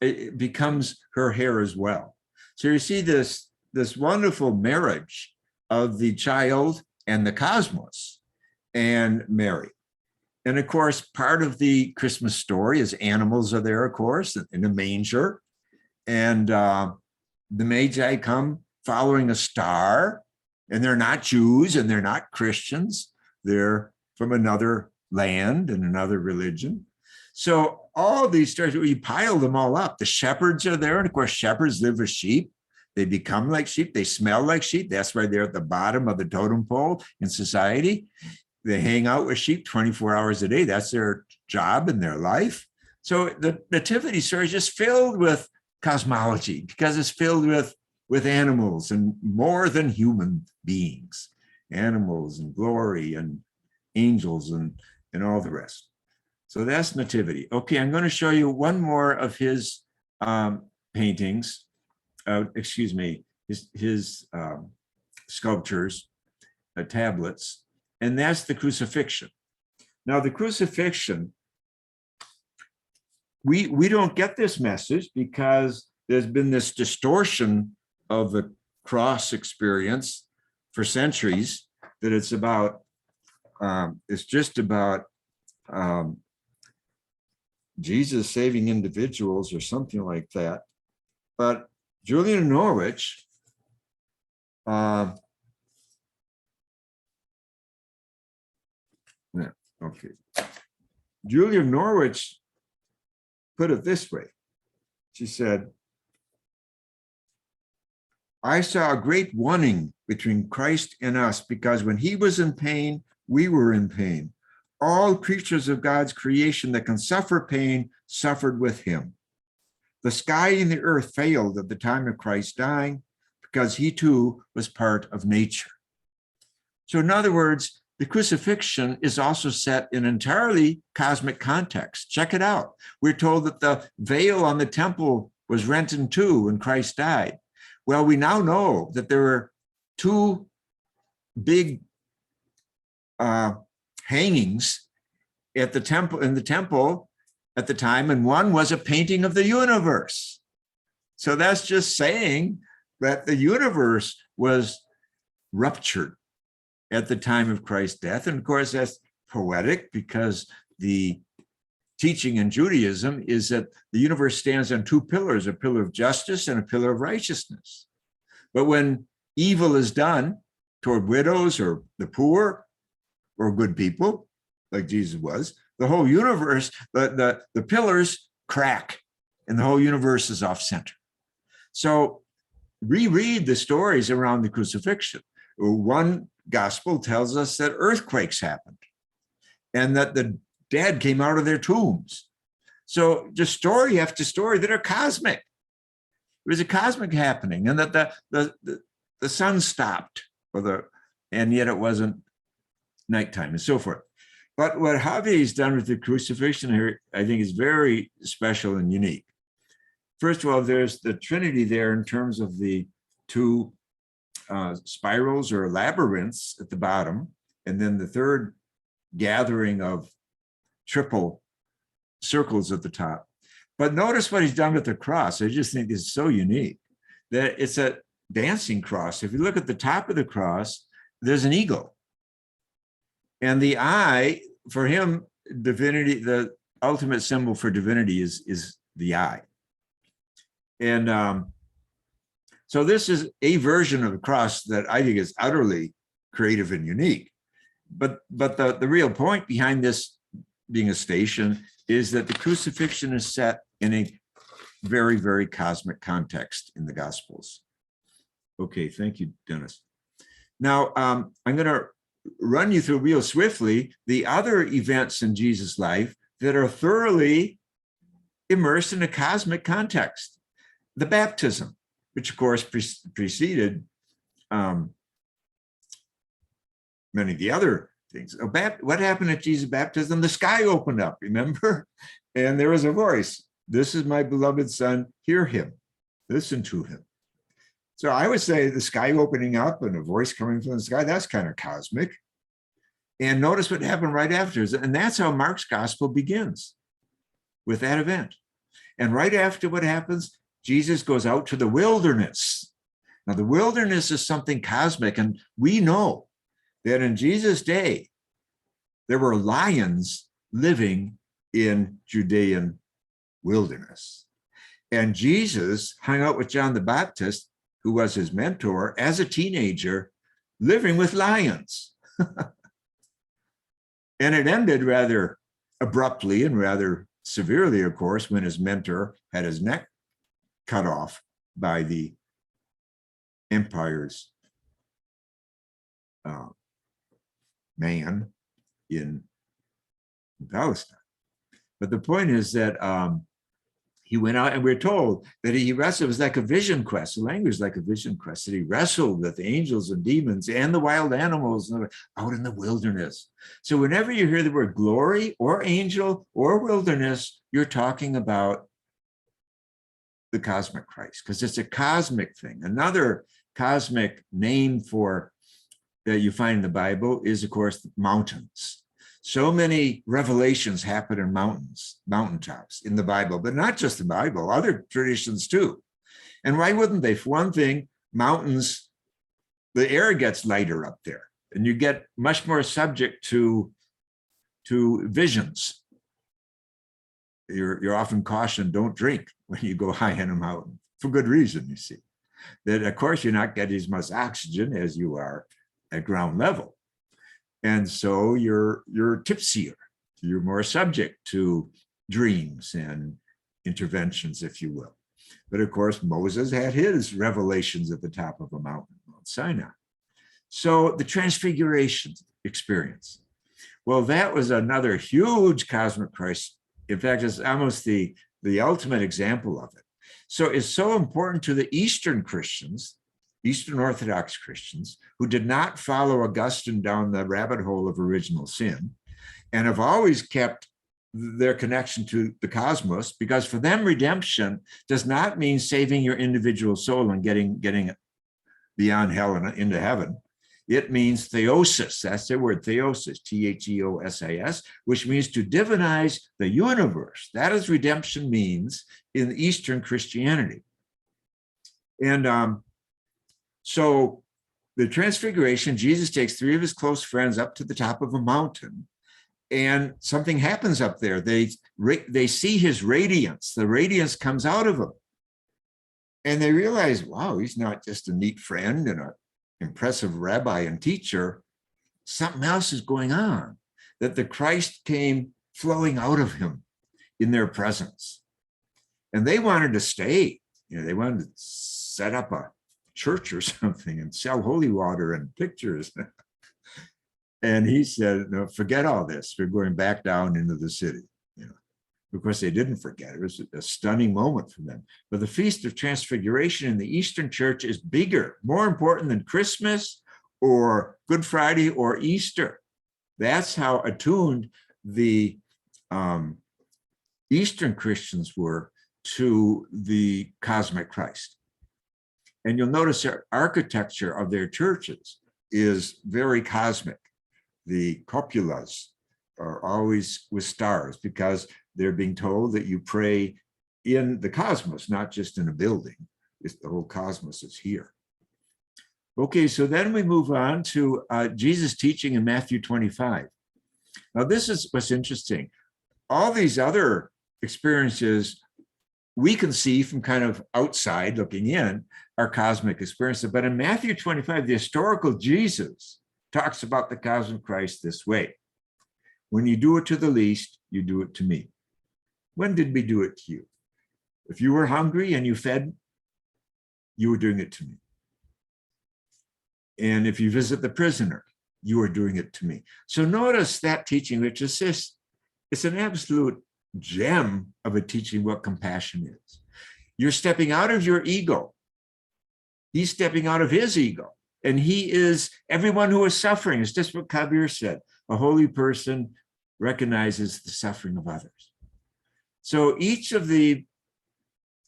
it becomes her hair as well. So you see this wonderful marriage of the child and the cosmos and Mary. And of course, part of the Christmas story is animals are there, of course, in a manger. And the Magi come following a star, and they're not Jews and they're not Christians. They're from another land and another religion. So all these stars, we pile them all up. The shepherds are there. And of course, shepherds live with sheep. They become like sheep. They smell like sheep. That's why they're at the bottom of the totem pole in society. They hang out with sheep 24 hours a day. That's their job and their life. So the nativity story is just filled with cosmology because it's filled with animals and more than human beings, animals and glory and angels and all the rest. So that's nativity. Okay, I'm going to show you one more of his paintings, his sculptures, tablets, and that's the crucifixion. Now the crucifixion, we don't get this message because there's been this distortion of the cross experience for centuries that it's about, it's just about Jesus saving individuals or something like that. But Julian of Norwich, okay. Julia of Norwich put it this way. She said, I saw a great wanting between Christ and us, because when he was in pain, we were in pain. All creatures of God's creation that can suffer pain suffered with him. The sky and the earth failed at the time of Christ dying, because he too was part of nature. So in other words, the crucifixion is also set in entirely cosmic context. Check it out. We're told that the veil on the temple was rent in two when Christ died. Well, we now know that there were two big hangings at the temple, in the temple at the time, and one was a painting of the universe. So that's just saying that the universe was ruptured at the time of Christ's death. And of course, that's poetic, because the teaching in Judaism is that the universe stands on two pillars, a pillar of justice and a pillar of righteousness. But when evil is done toward widows or the poor or good people, like Jesus was, the whole universe, the pillars crack and the whole universe is off center. So reread the stories around the crucifixion. One gospel tells us that earthquakes happened and that the dead came out of their tombs. So just story after story that are cosmic. It was a cosmic happening, and that the sun stopped, and yet it wasn't nighttime, and so forth. But what Javi's done with the crucifixion here, I think, is very special and unique. First of all, there's the Trinity there in terms of the two spirals or labyrinths at the bottom, and then the third gathering of triple circles at the top. But notice what he's done with the cross. I just think this is so unique, that it's a dancing cross. If you look at the top of the cross, there's an eagle. And the eye, for him, divinity, the ultimate symbol for divinity is the eye. And so this is a version of the cross that I think is utterly creative and unique. But the real point behind this being a station is that the crucifixion is set in a very, very cosmic context in the Gospels. Okay, thank you, Dennis. Now, I'm going to run you through real swiftly the other events in Jesus' life that are thoroughly immersed in a cosmic context. The baptism, which of course preceded many of the other things. What happened at Jesus' baptism? The sky opened up, remember? And there was a voice. This is my beloved son, hear him, listen to him. So I would say the sky opening up and a voice coming from the sky, that's kind of cosmic. And notice what happened right after. And that's how Mark's gospel begins, with that event. And right after what happens, Jesus goes out to the wilderness. Now, the wilderness is something cosmic, and we know that in Jesus' day, there were lions living in Judean wilderness. And Jesus hung out with John the Baptist, who was his mentor, as a teenager, living with lions. And it ended rather abruptly and rather severely, of course, when his mentor had his neck cut off by the empire's man in Palestine. But the point is that he went out, and we're told that he wrestled. It was like a vision quest. The language is like a vision quest, that he wrestled with angels and demons and the wild animals out in the wilderness. So whenever you hear the word glory or angel or wilderness, you're talking about the cosmic Christ, because it's a cosmic thing. Another cosmic name for that you find in the Bible is, of course, mountains. So many revelations happen in mountaintops in the Bible, but not just the Bible, other traditions too. And why wouldn't they? For one thing, mountains, the air gets lighter up there, and you get much more subject to visions. You're often cautioned, don't drink when you go high in a mountain, for good reason, you see. That, of course, you're not getting as much oxygen as you are at ground level. And so you're tipsier, you're more subject to dreams and interventions, if you will. But of course, Moses had his revelations at the top of a mountain, Mount Sinai. So the transfiguration experience. Well, that was another huge cosmic crisis. In fact, it's almost the ultimate example of it. So it's so important to the Eastern Christians, Eastern Orthodox Christians, who did not follow Augustine down the rabbit hole of original sin and have always kept their connection to the cosmos, because for them, redemption does not mean saving your individual soul and getting beyond hell and into heaven. It means theosis. That's the word, theosis, Theosis, which means to divinize the universe. That is redemption means in Eastern Christianity. And so the transfiguration, Jesus takes 3 of his close friends up to the top of a mountain, and something happens up there. They see his radiance. The radiance comes out of him. And they realize, wow, he's not just a neat friend and an impressive rabbi and teacher. Something else is going on, that the Christ came flowing out of him in their presence. And they wanted to stay. They wanted to set up a church or something and sell holy water and pictures. And he said, no, forget all this. We're going back down into the city. Of course, they didn't forget. It was a stunning moment for them. But the Feast of Transfiguration in the Eastern Church is bigger, more important than Christmas or Good Friday or Easter. That's how attuned the Eastern Christians were to the cosmic Christ. And you'll notice their architecture of their churches is very cosmic. The cupolas are always with stars because they're being told that you pray in the cosmos, not just in a building. It's the whole cosmos is here. Okay, so then we move on to Jesus' teaching in Matthew 25. Now, this is what's interesting. All these other experiences we can see from kind of outside looking in are cosmic experiences. But in Matthew 25, the historical Jesus talks about the cosmic Christ this way. When you do it to the least, you do it to me. When did we do it to you? If you were hungry and you fed, you were doing it to me. And if you visit the prisoner, you are doing it to me. So notice that teaching, which is this, it's an absolute gem of a teaching what compassion is. You're stepping out of your ego. He's stepping out of his ego. And he is everyone who is suffering. It's just what Kabir said. A holy person recognizes the suffering of others. So each of the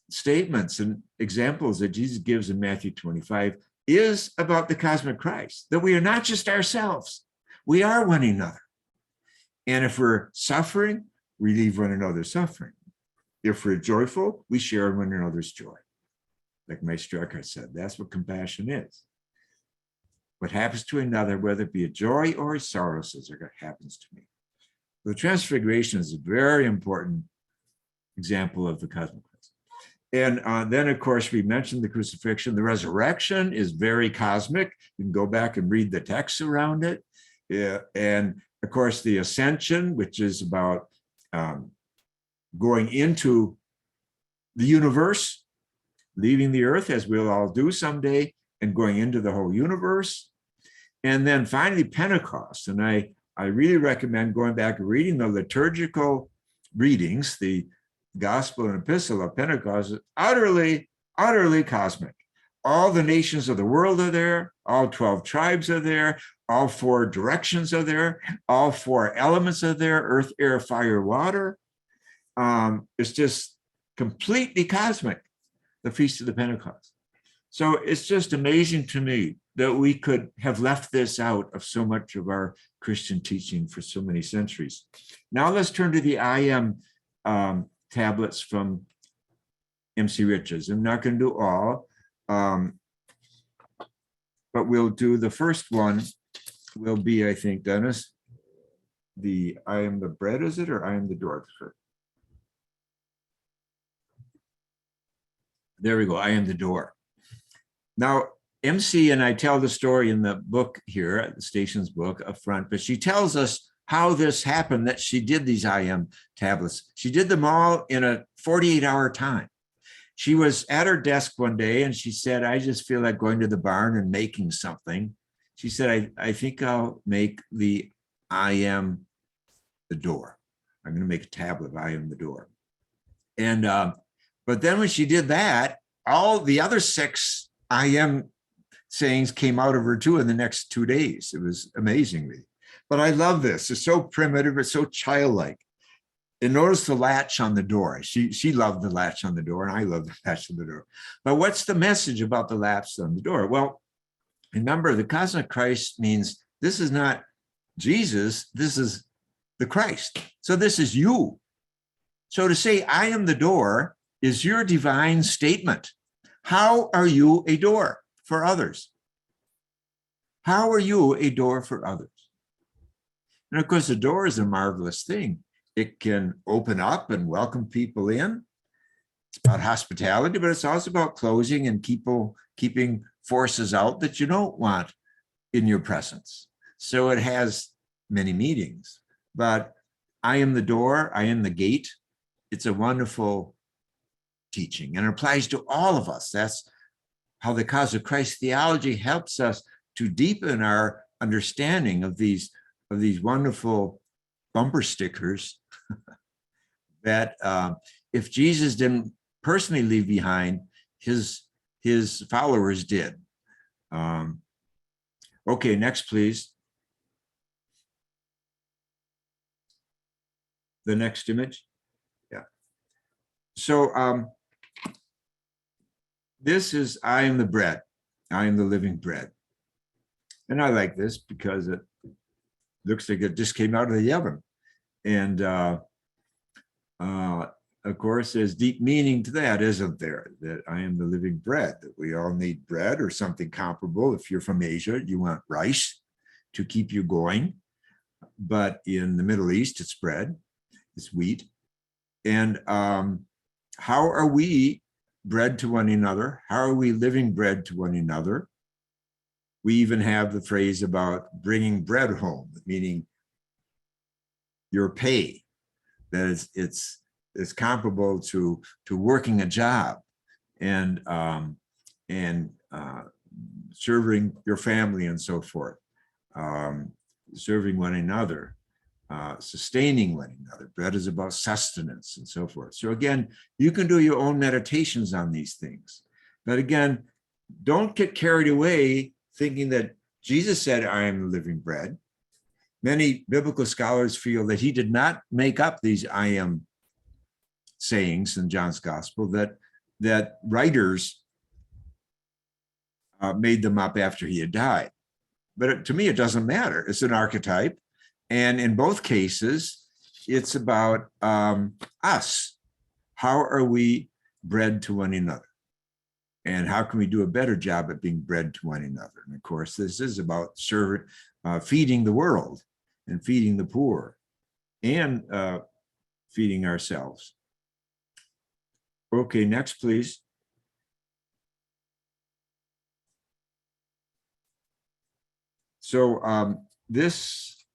statements and examples that Jesus gives in Matthew 25 is about the cosmic Christ, that we are not just ourselves, we are one another. And if we're suffering, we relieve one another's suffering. If we're joyful, we share one another's joy. Like Maestro Eckhart said, that's what compassion is. What happens to another, whether it be a joy or a sorrow, says it happens to me. The transfiguration is a very important example of the cosmic Christ. And then, of course, we mentioned the crucifixion. The resurrection is very cosmic. You can go back and read the texts around it. And, of course, the ascension, which is about going into the universe, leaving the earth, as we'll all do someday, and going into the whole universe. And then finally, Pentecost. And I really recommend going back and reading the liturgical readings. The Gospel and Epistle of Pentecost is utterly, utterly cosmic. All the nations of the world are there. All 12 tribes are there. All 4 directions are there. All 4 elements are there: earth, air, fire, water. It's just completely cosmic, the Feast of the Pentecost. So it's just amazing to me that we could have left this out of so much of our Christian teaching for so many centuries. Now let's turn to the I Am tablets from MC Richards. I'm not going to do all, but we'll do the first one will be, I think, Dennis, the I am the bread, is it, or I am the door? There we go, I am the door. Now, MC, and I tell the story in the book here, the station's book up front, but she tells us how this happened, that she did these I Am tablets. She did them all in a 48-hour time. she was at her desk one day and she said, I just feel like going to the barn and making something. She said, I think I'll make the I am the door. I'm going to make a tablet of I am the door. And, but then when she did that, all the other 6 I am sayings came out of her too in the next 2 days. It was amazingly. But I love this. It's so primitive. It's so childlike. And notice the latch on the door. She loved the latch on the door, and I love the latch on the door. But what's the message about the latch on the door? Well, remember, the cosmic Christ means this is not Jesus, this is the Christ. So this is you. So to say, I am the door is your divine statement. How are you a door for others? How are you a door for others? And of course, the door is a marvelous thing. It can open up and welcome people in. It's about hospitality, but it's also about closing and keeping forces out that you don't want in your presence. So it has many meanings. But I am the door, I am the gate. It's a wonderful teaching and it applies to all of us. That's how the Cosmic Christ theology helps us to deepen our understanding of these wonderful bumper stickers that if Jesus didn't personally leave behind, his followers did. Okay, next, please. The next image. Yeah. So this is, I am the bread. I am the living bread. And I like this because it looks like it just came out of the oven. And of course, there's deep meaning to that, isn't there? That I am the living bread, that we all need bread or something comparable. If you're from Asia, you want rice to keep you going. But in the Middle East, it's bread, it's wheat. And how are we bread to one another? How are we living bread to one another? We even have the phrase about bringing bread home, meaning your pay, that it's comparable to working a job and serving your family and so forth, serving one another, sustaining one another. Bread is about sustenance and so forth. So again, you can do your own meditations on these things. But again, don't get carried away thinking that Jesus said, I am the living bread. Many biblical scholars feel that he did not make up these I am sayings in John's gospel, that writers made them up after he had died. But to me, it doesn't matter. It's an archetype. And in both cases, it's about us. How are we bread to one another? And how can we do a better job at being bread to one another? And of course, this is about feeding the world and feeding the poor and feeding ourselves. Okay, next, please. So this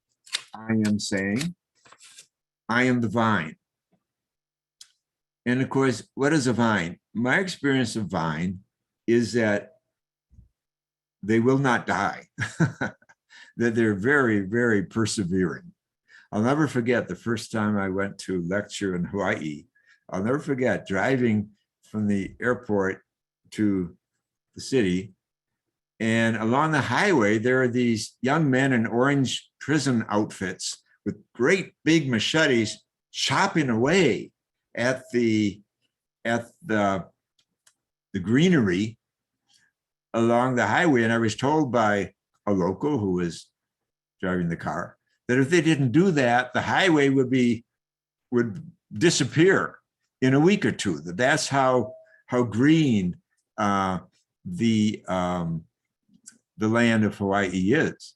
I am saying, I am the vine. And of course, what is a vine? My experience of vine is that they will not die, that they're very, very persevering. I'll never forget the first time I went to lecture in Hawaii. I'll never forget driving from the airport to the city. And along the highway, there are these young men in orange prison outfits with great big machetes chopping away at the greenery along the highway. And I was told by a local who was driving the car that if they didn't do that, the highway would disappear in a week or two. That's how green the land of Hawaii is.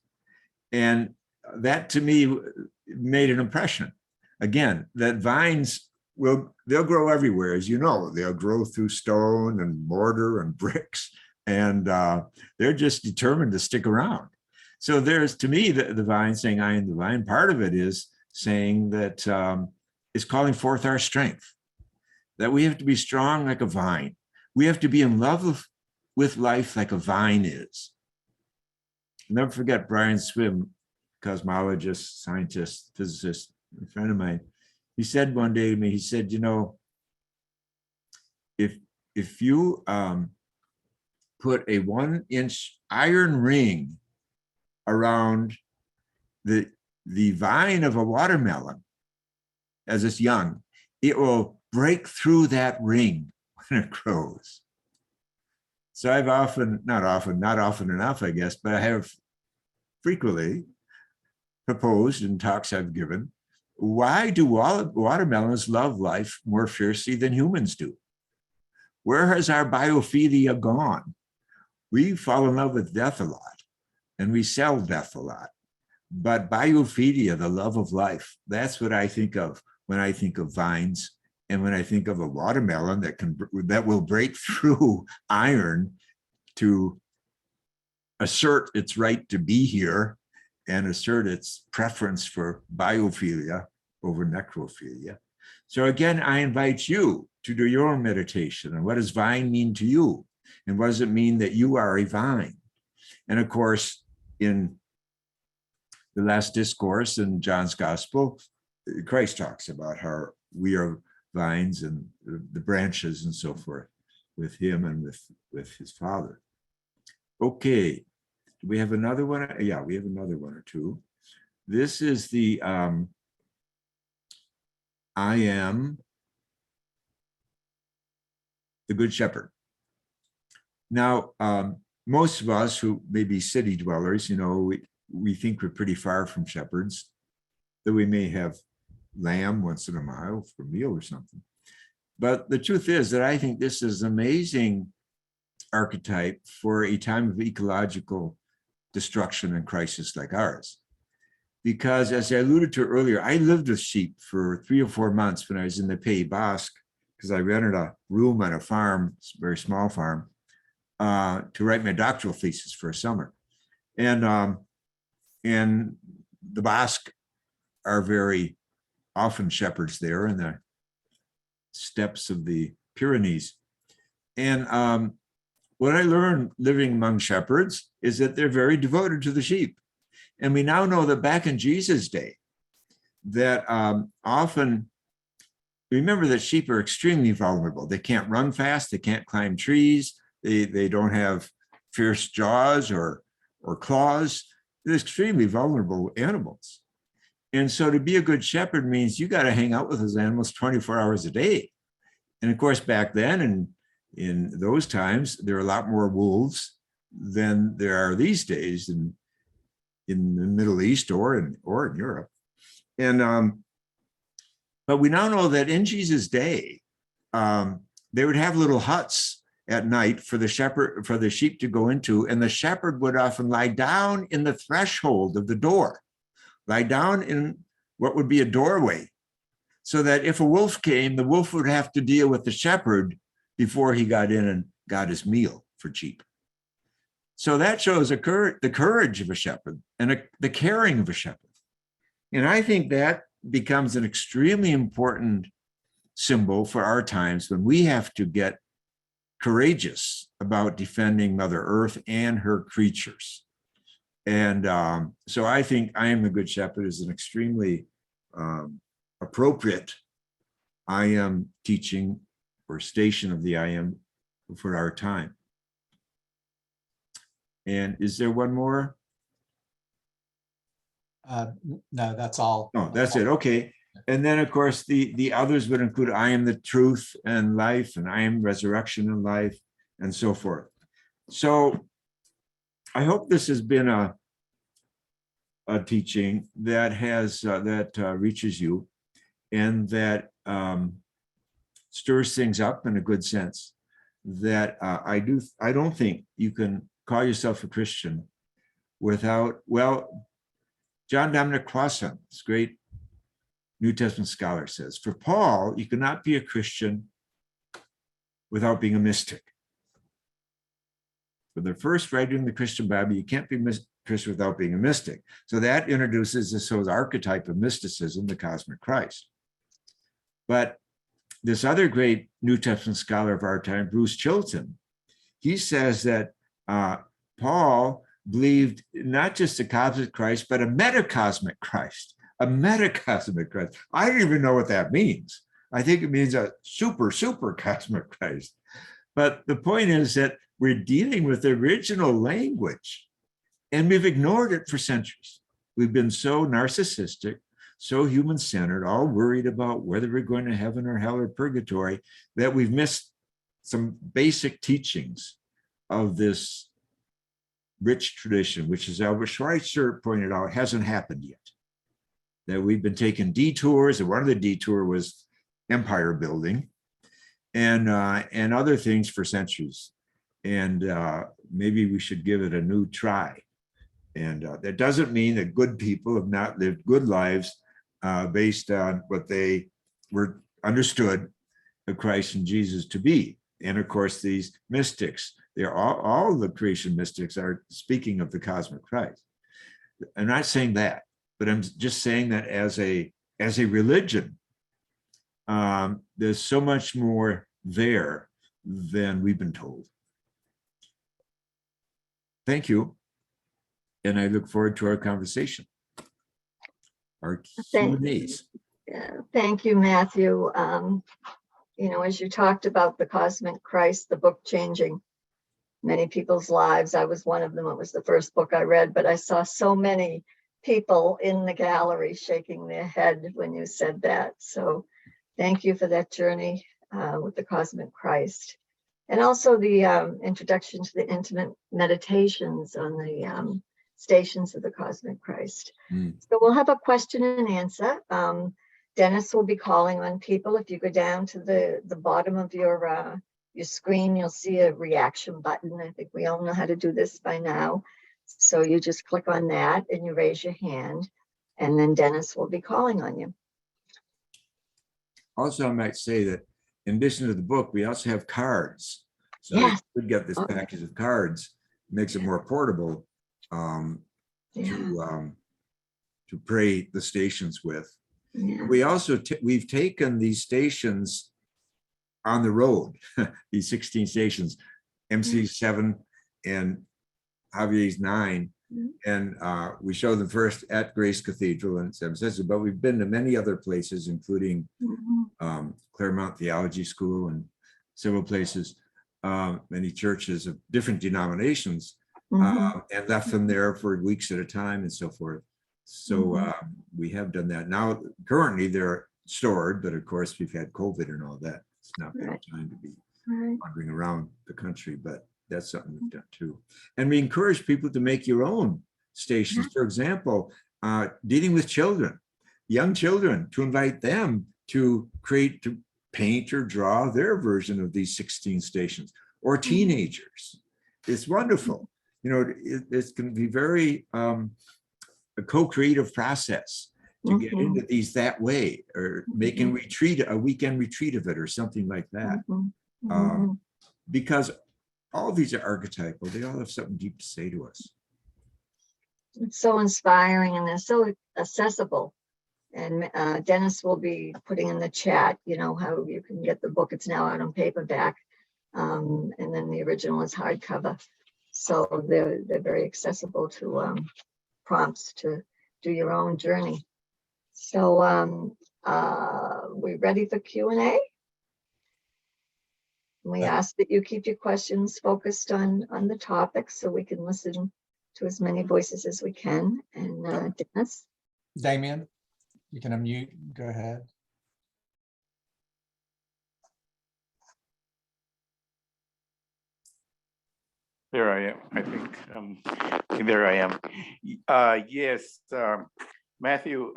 And that to me made an impression. Again, that vines they'll grow everywhere, as you know. They'll grow through stone and mortar and bricks, and they're just determined to stick around. So there's, to me, the vine saying, I am the vine, part of it is saying that it's calling forth our strength, that we have to be strong like a vine, we have to be in love with life like a vine is. I'll never forget Brian Swim, cosmologist, scientist, physicist, a friend of mine. He said one day to me, he said, you know, if you put a 1-inch iron ring around the vine of a watermelon as it's young, it will break through that ring when it grows. So I've not often enough, I guess, but I have frequently proposed in talks I've given, why do watermelons love life more fiercely than humans do? Where has our biophilia gone? We fall in love with death a lot, and we sell death a lot. But biophilia, the love of life, that's what I think of when I think of vines, and when I think of a watermelon that will break through iron to assert its right to be here and assert its preference for biophilia over necrophilia. So again, I invite you to do your own meditation. And what does vine mean to you? And what does it mean that you are a vine? And of course, in the last discourse in John's Gospel, Christ talks about how we are vines and the branches and so forth with him and with his Father. Okay, do we have another one? Yeah, we have another one or two. This is the I am the Good Shepherd. Now, most of us who may be city dwellers, you know, we think we're pretty far from shepherds, that we may have lamb once in a while for a meal or something. But the truth is that I think this is an amazing archetype for a time of ecological destruction and crisis like ours. Because as I alluded to earlier, I lived with sheep for 3 or 4 months when I was in the Pays Basque, because I rented a room on a farm, a very small farm, to write my doctoral thesis for a summer. And the Basque are very often shepherds there in the steppes of the Pyrenees. And what I learned living among shepherds is that they're very devoted to the sheep. And we now know that back in Jesus' day, that often, remember that sheep are extremely vulnerable. They can't run fast, they can't climb trees, they don't have fierce jaws or claws. They're extremely vulnerable animals. And so to be a good shepherd means you got to hang out with those animals 24 hours a day. And of course, back then and in those times, there are a lot more wolves than there are these days in the Middle East or in Europe. And but we now know that in Jesus' day, they would have little huts at night for the sheep to go into, and the shepherd would often lie down in the threshold of the door, lie down in what would be a doorway, so that if a wolf came, the wolf would have to deal with the shepherd before he got in and got his meal for cheap. So that shows the courage of a shepherd and the caring of a shepherd. And I think that becomes an extremely important symbol for our times when we have to get courageous about defending Mother Earth and her creatures. And so I think I Am the Good Shepherd is an extremely appropriate I Am teaching or station of the I Am for our time. And is there one more? No, that's all. Oh, that's it. Okay. And then, of course, the others would include I am the truth and life, and I am resurrection and life, and so forth. So I hope this has been a teaching that has reaches you and that stirs things up in a good sense. That I don't think you can call yourself a Christian without, well, John Dominic Crossan, this great New Testament scholar, says, for Paul, you cannot be a Christian without being a mystic. For the first writer in the Christian Bible, you can't be Christian without being a mystic. So that introduces this whole archetype of mysticism, the cosmic Christ. But this other great New Testament scholar of our time, Bruce Chilton, he says that Paul believed not just a cosmic Christ, but a metacosmic Christ, a metacosmic Christ. I don't even know what that means. I think it means a super cosmic Christ. But the point is that we're dealing with the original language, and we've ignored it for centuries. We've been so narcissistic, so human-centered, all worried about whether we're going to heaven or hell or purgatory, that we've missed some basic teachings of this rich tradition, which, as Albert Schweitzer pointed out, hasn't happened yet. That we've been taking detours, and one of the detour was empire building, and other things for centuries. And maybe we should give it a new try. And that doesn't mean that good people have not lived good lives based on what they were understood of Christ and Jesus to be. And of course, these mystics, they're all the creation mystics are speaking of the cosmic Christ. I'm not saying that, but I'm just saying that as a religion, there's so much more there than we've been told. Thank you. And I look forward to our conversation, our Q&As. Thank you, Matthew. You know, as you talked about the cosmic Christ, the book changing many people's lives, I was one of them. It was the first book I read, but I saw so many people in the gallery shaking their head when you said that. So thank you for that journey with the cosmic Christ. And also the introduction to the intimate meditations on the stations of the cosmic Christ. So we'll have a question and answer. Dennis will be calling on people. If you go down to the bottom of your screen, you'll see a reaction button. I think we all know how to do this by now. So you just click on that and you raise your hand, and then Dennis will be calling on you. Also, I might say that in addition to the book, we also have cards. So Yes. you could get this package of cards, makes it more portable to pray the stations with. Yeah. We also, we've taken these stations on the road, these 16 stations, MC's 7 and Javier's 9. And we show them first at Grace Cathedral in San Francisco, but we've been to many other places, including Claremont Theology School and several places, many churches of different denominations, and left them there for weeks at a time and so forth. So we have done that. Now, currently they're stored, but of course we've had COVID and all that. It's not been time to be wandering around the country, but that's something we've done too. And we encourage people to make your own stations. For example, dealing with children, young children, to invite them to create, to paint or draw their version of these 16 stations, or teenagers. It's wonderful. You know, it can be very a co-creative process to get into these that way, or making retreat, a weekend retreat of it or something like that. Because all of these are archetypal. They all have something deep to say to us. It's so inspiring, and they're so accessible. And Dennis will be putting in the chat, you know, how you can get the book. It's now out on paperback. And then the original is hardcover. So they're very accessible to prompts to do your own journey. So we ready for Q&A? We ask that you keep your questions focused on the topic so we can listen to as many voices as we can. And Dennis? Damien, you can unmute. Go ahead. There I am, I think. There I am. Yes, Matthew,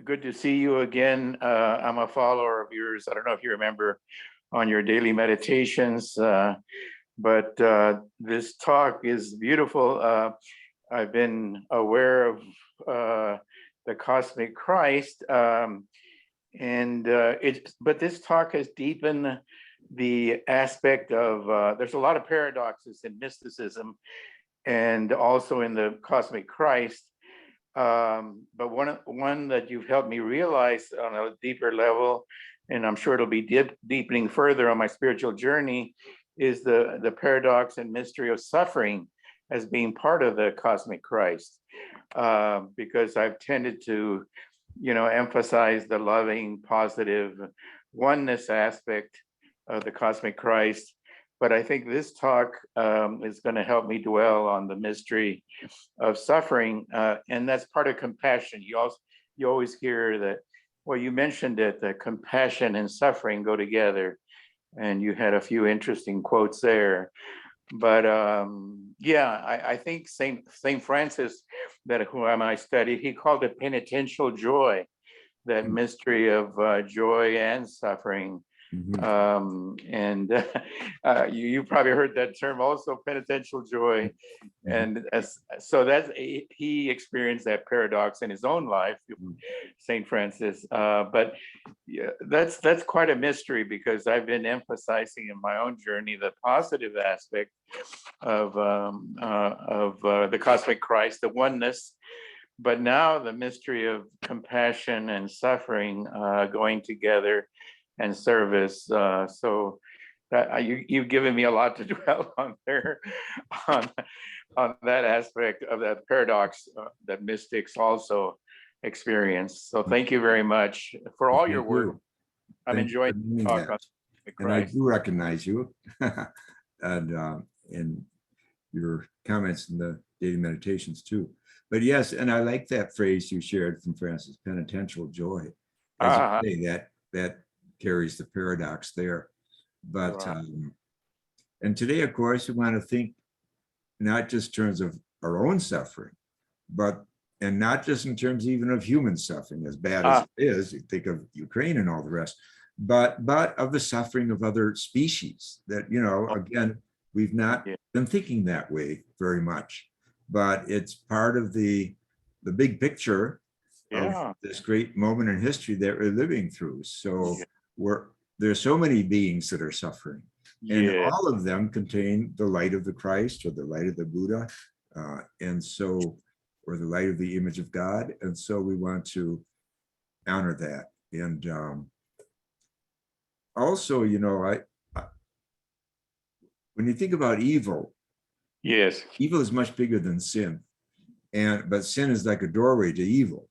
good to see you again. I'm a follower of yours. I don't know if you remember on your daily meditations, but this talk is beautiful. I've been aware of the cosmic Christ, but this talk has deepened the aspect of, there's a lot of paradoxes in mysticism and also in the cosmic Christ. But one that you've helped me realize on a deeper level and I'm sure it'll be deepening further on my spiritual journey, is the paradox and mystery of suffering as being part of the cosmic Christ. Because I've tended to, emphasize the loving, positive oneness aspect of the cosmic Christ. But I think this talk is going to help me dwell on the mystery of suffering, and that's part of compassion. You always hear that. Well, you mentioned it, that compassion and suffering go together, and you had a few interesting quotes there. But I think Saint Francis, whom I studied, he called it penitential joy, that mystery of joy and suffering. You probably heard that term also, penitential joy. And so he experienced that paradox in his own life, Saint Francis. But yeah, that's quite a mystery, because I've been emphasizing in my own journey the positive aspect of the cosmic Christ, the oneness. But now the mystery of compassion and suffering going together, and service. So that you've given me a lot to dwell on there, on that aspect of that paradox that mystics also experience. So thank you very much for all your work. I'm enjoying the talk on the And I Christ. do recognize you and in your comments in the daily meditations too. But yes, and I like that phrase you shared from Francis, penitential joy. As you say, that carries the paradox there. But and today, of course, we want to think not just in terms of our own suffering, and not just in terms even of human suffering, as bad as it is. You think of Ukraine and all the rest, but of the suffering of other species that, again, we've not been thinking that way very much, but it's part of the big picture of this great moment in history that we're living through. So there's so many beings that are suffering, and all of them contain the light of the Christ, or the light of the Buddha, or the light of the image of God. And so we want to honor that. And also, when you think about evil, evil is much bigger than sin, but sin is like a doorway to evil.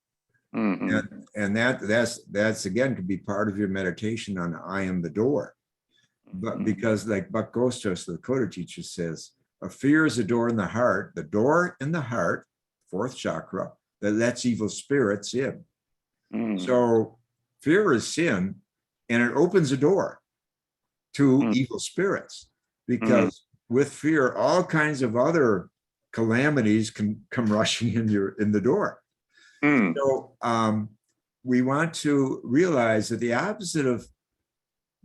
And that's again could be part of your meditation on I am the door. But because, like Buck Gostos, the Lakota teacher, says, a fear is a door in the heart, fourth chakra, that lets evil spirits in. So fear is sin, and it opens a door to evil spirits, because with fear, all kinds of other calamities can come rushing in the door. So we want to realize that the opposite of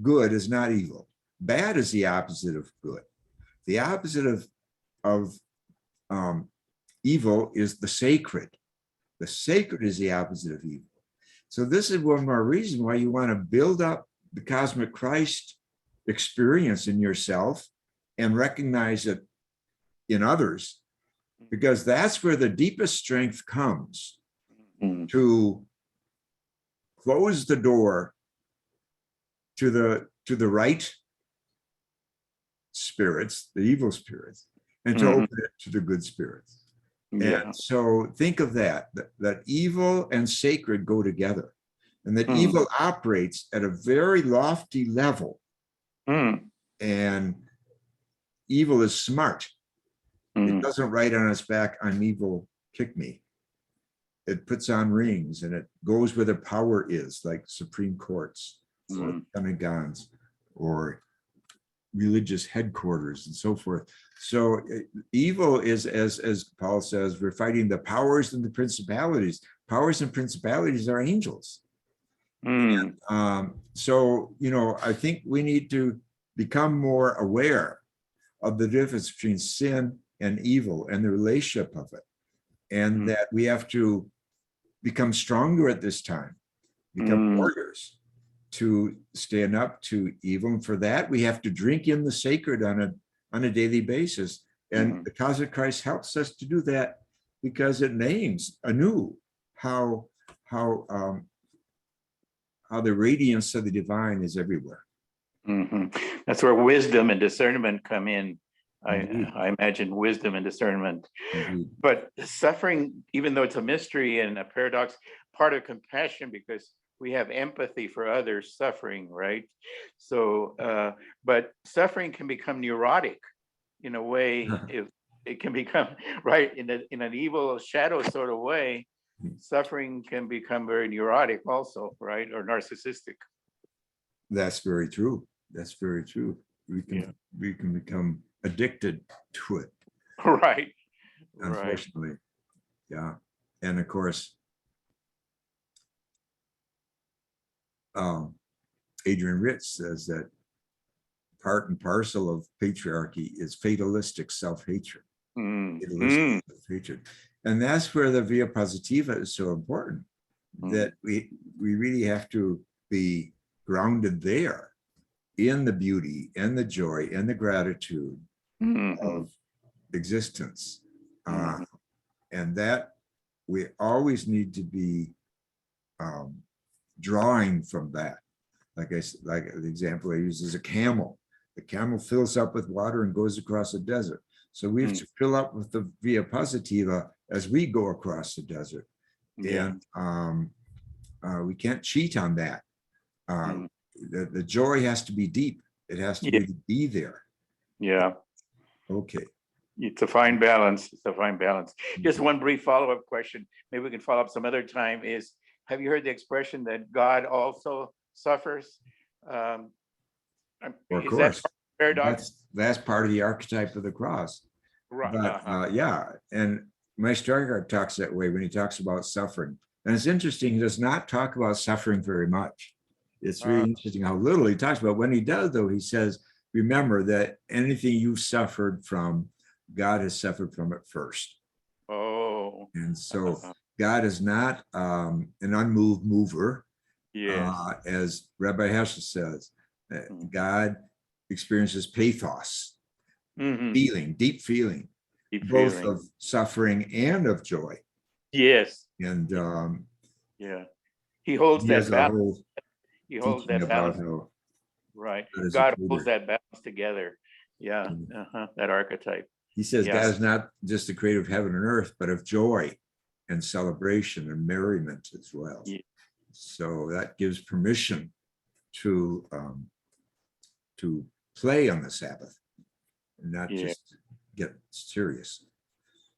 good is not evil. Bad is the opposite of good. The opposite of evil is the sacred. The sacred is the opposite of evil. So this is one more reason why you want to build up the cosmic Christ experience in yourself and recognize it in others, because that's where the deepest strength comes to close the door to the right spirits, the evil spirits, and to open it to the good spirits. And so think of that evil and sacred go together, and that evil operates at a very lofty level. And evil is smart. It doesn't write on its back, I'm evil, kick me. It puts on rings, and it goes where the power is, like Supreme Courts or Pentagons or religious headquarters and so forth. So evil is, as Paul says, we're fighting the powers and the principalities. Powers and principalities are angels. And, so, I think we need to become more aware of the difference between sin and evil and the relationship of it. And that we have to become stronger at this time, become warriors to stand up to evil. And for that, we have to drink in the sacred on a daily basis. And the cosmic Christ helps us to do that, because it names anew how how the radiance of the divine is everywhere. Mhm. That's where wisdom and discernment come in. Indeed. I imagine wisdom and discernment. Indeed. But suffering, even though it's a mystery and a paradox, part of compassion, because we have empathy for others suffering, right? So, but suffering can become neurotic in a way. If it can become right in an evil shadow sort of way, suffering can become very neurotic also, right? Or narcissistic. That's very true. That's very true. Yeah. We can become addicted to it, Right. Right. unfortunately. Yeah. And of course, Adrian Rich says that part and parcel of patriarchy is fatalistic self-hatred. Fatalistic self-hatred. And that's where the via positiva is so important, that we really have to be grounded there in the beauty and the joy and the gratitude of existence. And that we always need to be drawing from that. Like the example I use is a camel. The camel fills up with water and goes across the desert. So we have to fill up with the via positiva as we go across the desert. Yeah. And we can't cheat on that. The joy has to be deep. It has to really be there. Yeah. Okay. It's a fine balance. It's a fine balance. Just one brief follow-up question. Maybe we can follow up some other time is, have you heard the expression that God also suffers? Of Is course. that paradox? That's part of the archetype of the cross. Right. But yeah, and Meister talks that way when he talks about suffering. And it's interesting, he does not talk about suffering very much. It's really interesting how little he talks about. When he does, though, he says, remember that anything you've suffered from, God has suffered from it first. Oh. And so God is not an unmoved mover. Yes. As Rabbi Heschel says, God experiences pathos, feeling, deep feeling, Deep both feeling. of suffering and of joy. Yes. And Yeah. He holds he that has a balance. whole He holds teaching that about balance. how Right. God is a God holds creator. that balance together. Yeah. That archetype. He says Yeah. God is not just the creator of heaven and earth, but of joy and celebration and merriment as well. Yeah. So that gives permission to play on the Sabbath and not just get serious.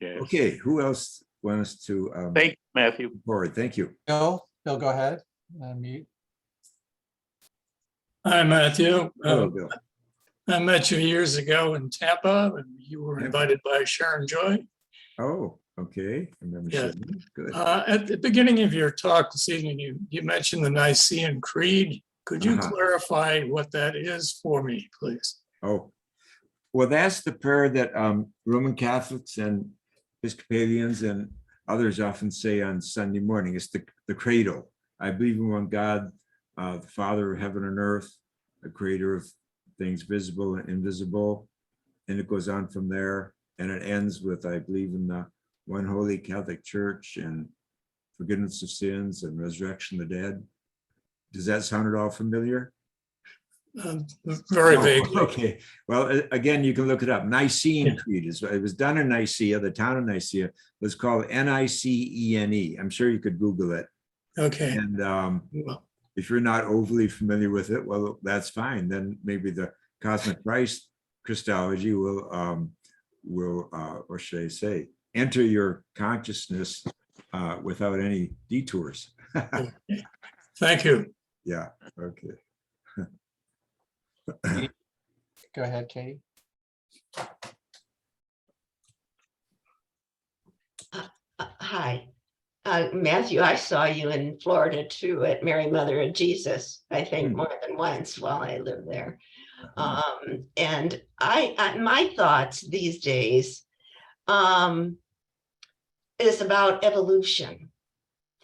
Yes. Okay, who else wants to Thank you, Matthew. forward? Thank you. Bill, go ahead. Mute. Hi, Matthew. Hello, Bill. I met you years ago in Tampa, and you were invited by Sharon Joy. Oh, okay. I remember Yeah. Sydney. Good. At the beginning of your talk this evening, you mentioned the Nicene Creed. Could you clarify what that is for me, please? Oh, well, that's the prayer that Roman Catholics and Episcopalians and others often say on Sunday morning. It's the credo. I believe in one God, the Father of heaven and earth, the creator of things visible and invisible. And it goes on from there. And it ends with, I believe in the one holy Catholic Church and forgiveness of sins and resurrection of the dead. Does that sound at all familiar? Very vaguely. Okay. Well, again, you can look it up. Nicene Creed it was done in Nicaea. The town of Nicaea was called Nicene. I'm sure you could Google it. Okay. And Well, if you're not overly familiar with it, well, that's fine. Then maybe the cosmic Christ Christology will or should I say, enter your consciousness without any detours. thank you. Yeah. Okay. Go ahead, Katie. Hi, Matthew, I saw you in Florida too at Mary Mother of Jesus, I think more than once while I lived there. And my thoughts these days is about evolution.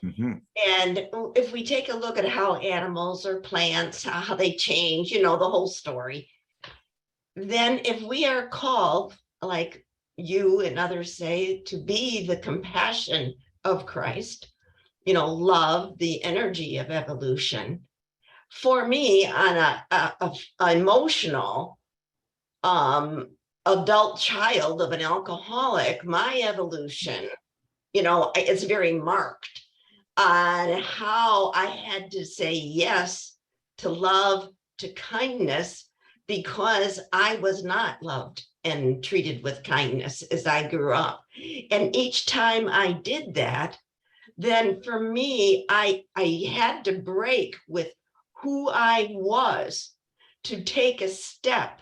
And if we take a look at how animals or plants, how they change, the whole story, then if we are called, like you and others say, to be the compassion of Christ, love, the energy of evolution, for me, on a emotional adult child of an alcoholic, my evolution, it's very marked on how I had to say yes to love, to kindness, because I was not loved and treated with kindness as I grew up. And each time I did that, then for me, I had to break with who I was to take a step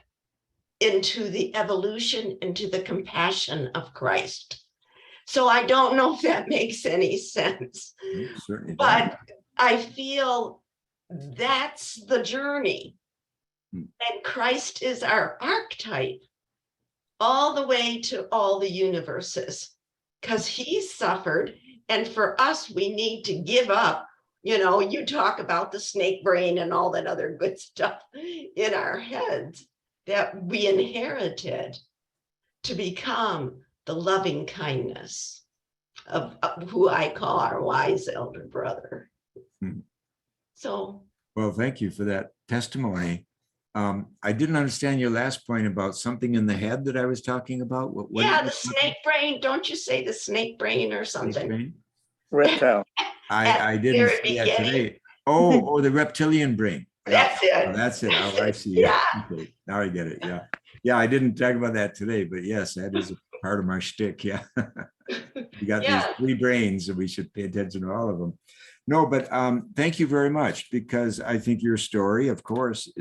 into the evolution, into the compassion of Christ. So I don't know if that makes any sense, Certainly. but I feel that's the journey. And Christ is our archetype all the way to all the universes, because he suffered. And for us, we need to give up. You talk about the snake brain and all that other good stuff in our heads that we inherited to become the loving kindness of who I call our wise elder brother. So. Well, thank you for that testimony. I didn't understand your last point about something in the head that I was talking about. What Yeah, the snake brain. Don't you say the snake brain or something? Brain? Reptile. I didn't see that today. Oh, the reptilian brain. That's it. Oh, that's it. Oh, I see. Yeah. Okay. Now I get it. Yeah. Yeah, I didn't talk about that today, but yes, that is a part of my shtick. Yeah. We got these 3 brains and we should pay attention to all of them. No, but thank you very much, because I think your story, of course,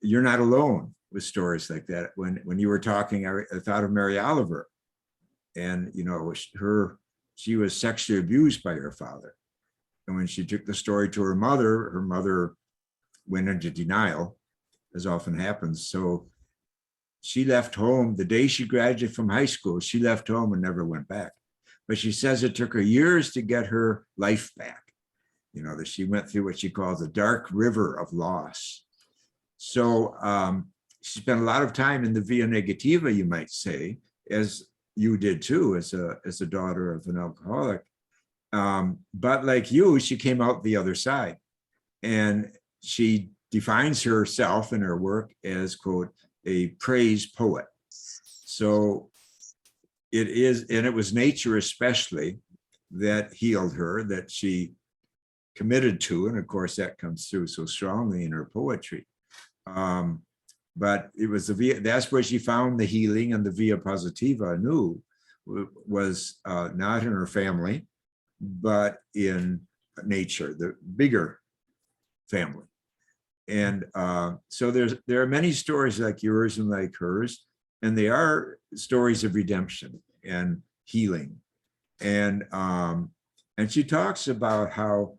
you're not alone with stories like that. When you were talking, I thought of Mary Oliver, and she was sexually abused by her father. And when she took the story to her mother went into denial, as often happens. So she left home the day she graduated from high school. She left home and never went back. But she says it took her years to get her life back. That she went through what she calls the dark river of loss. So she spent a lot of time in the via negativa, you might say, as you did too, as a daughter of an alcoholic. But like you, she came out the other side, and she defines herself in her work as, quote, a praise poet. So it is, and it was nature especially that healed her, that she committed to, and of course that comes through so strongly in her poetry. But it was that's where she found the healing, and the via positiva anew was not in her family, but in nature, the bigger family. And so there are many stories like yours and like hers, and they are stories of redemption and healing. And she talks about how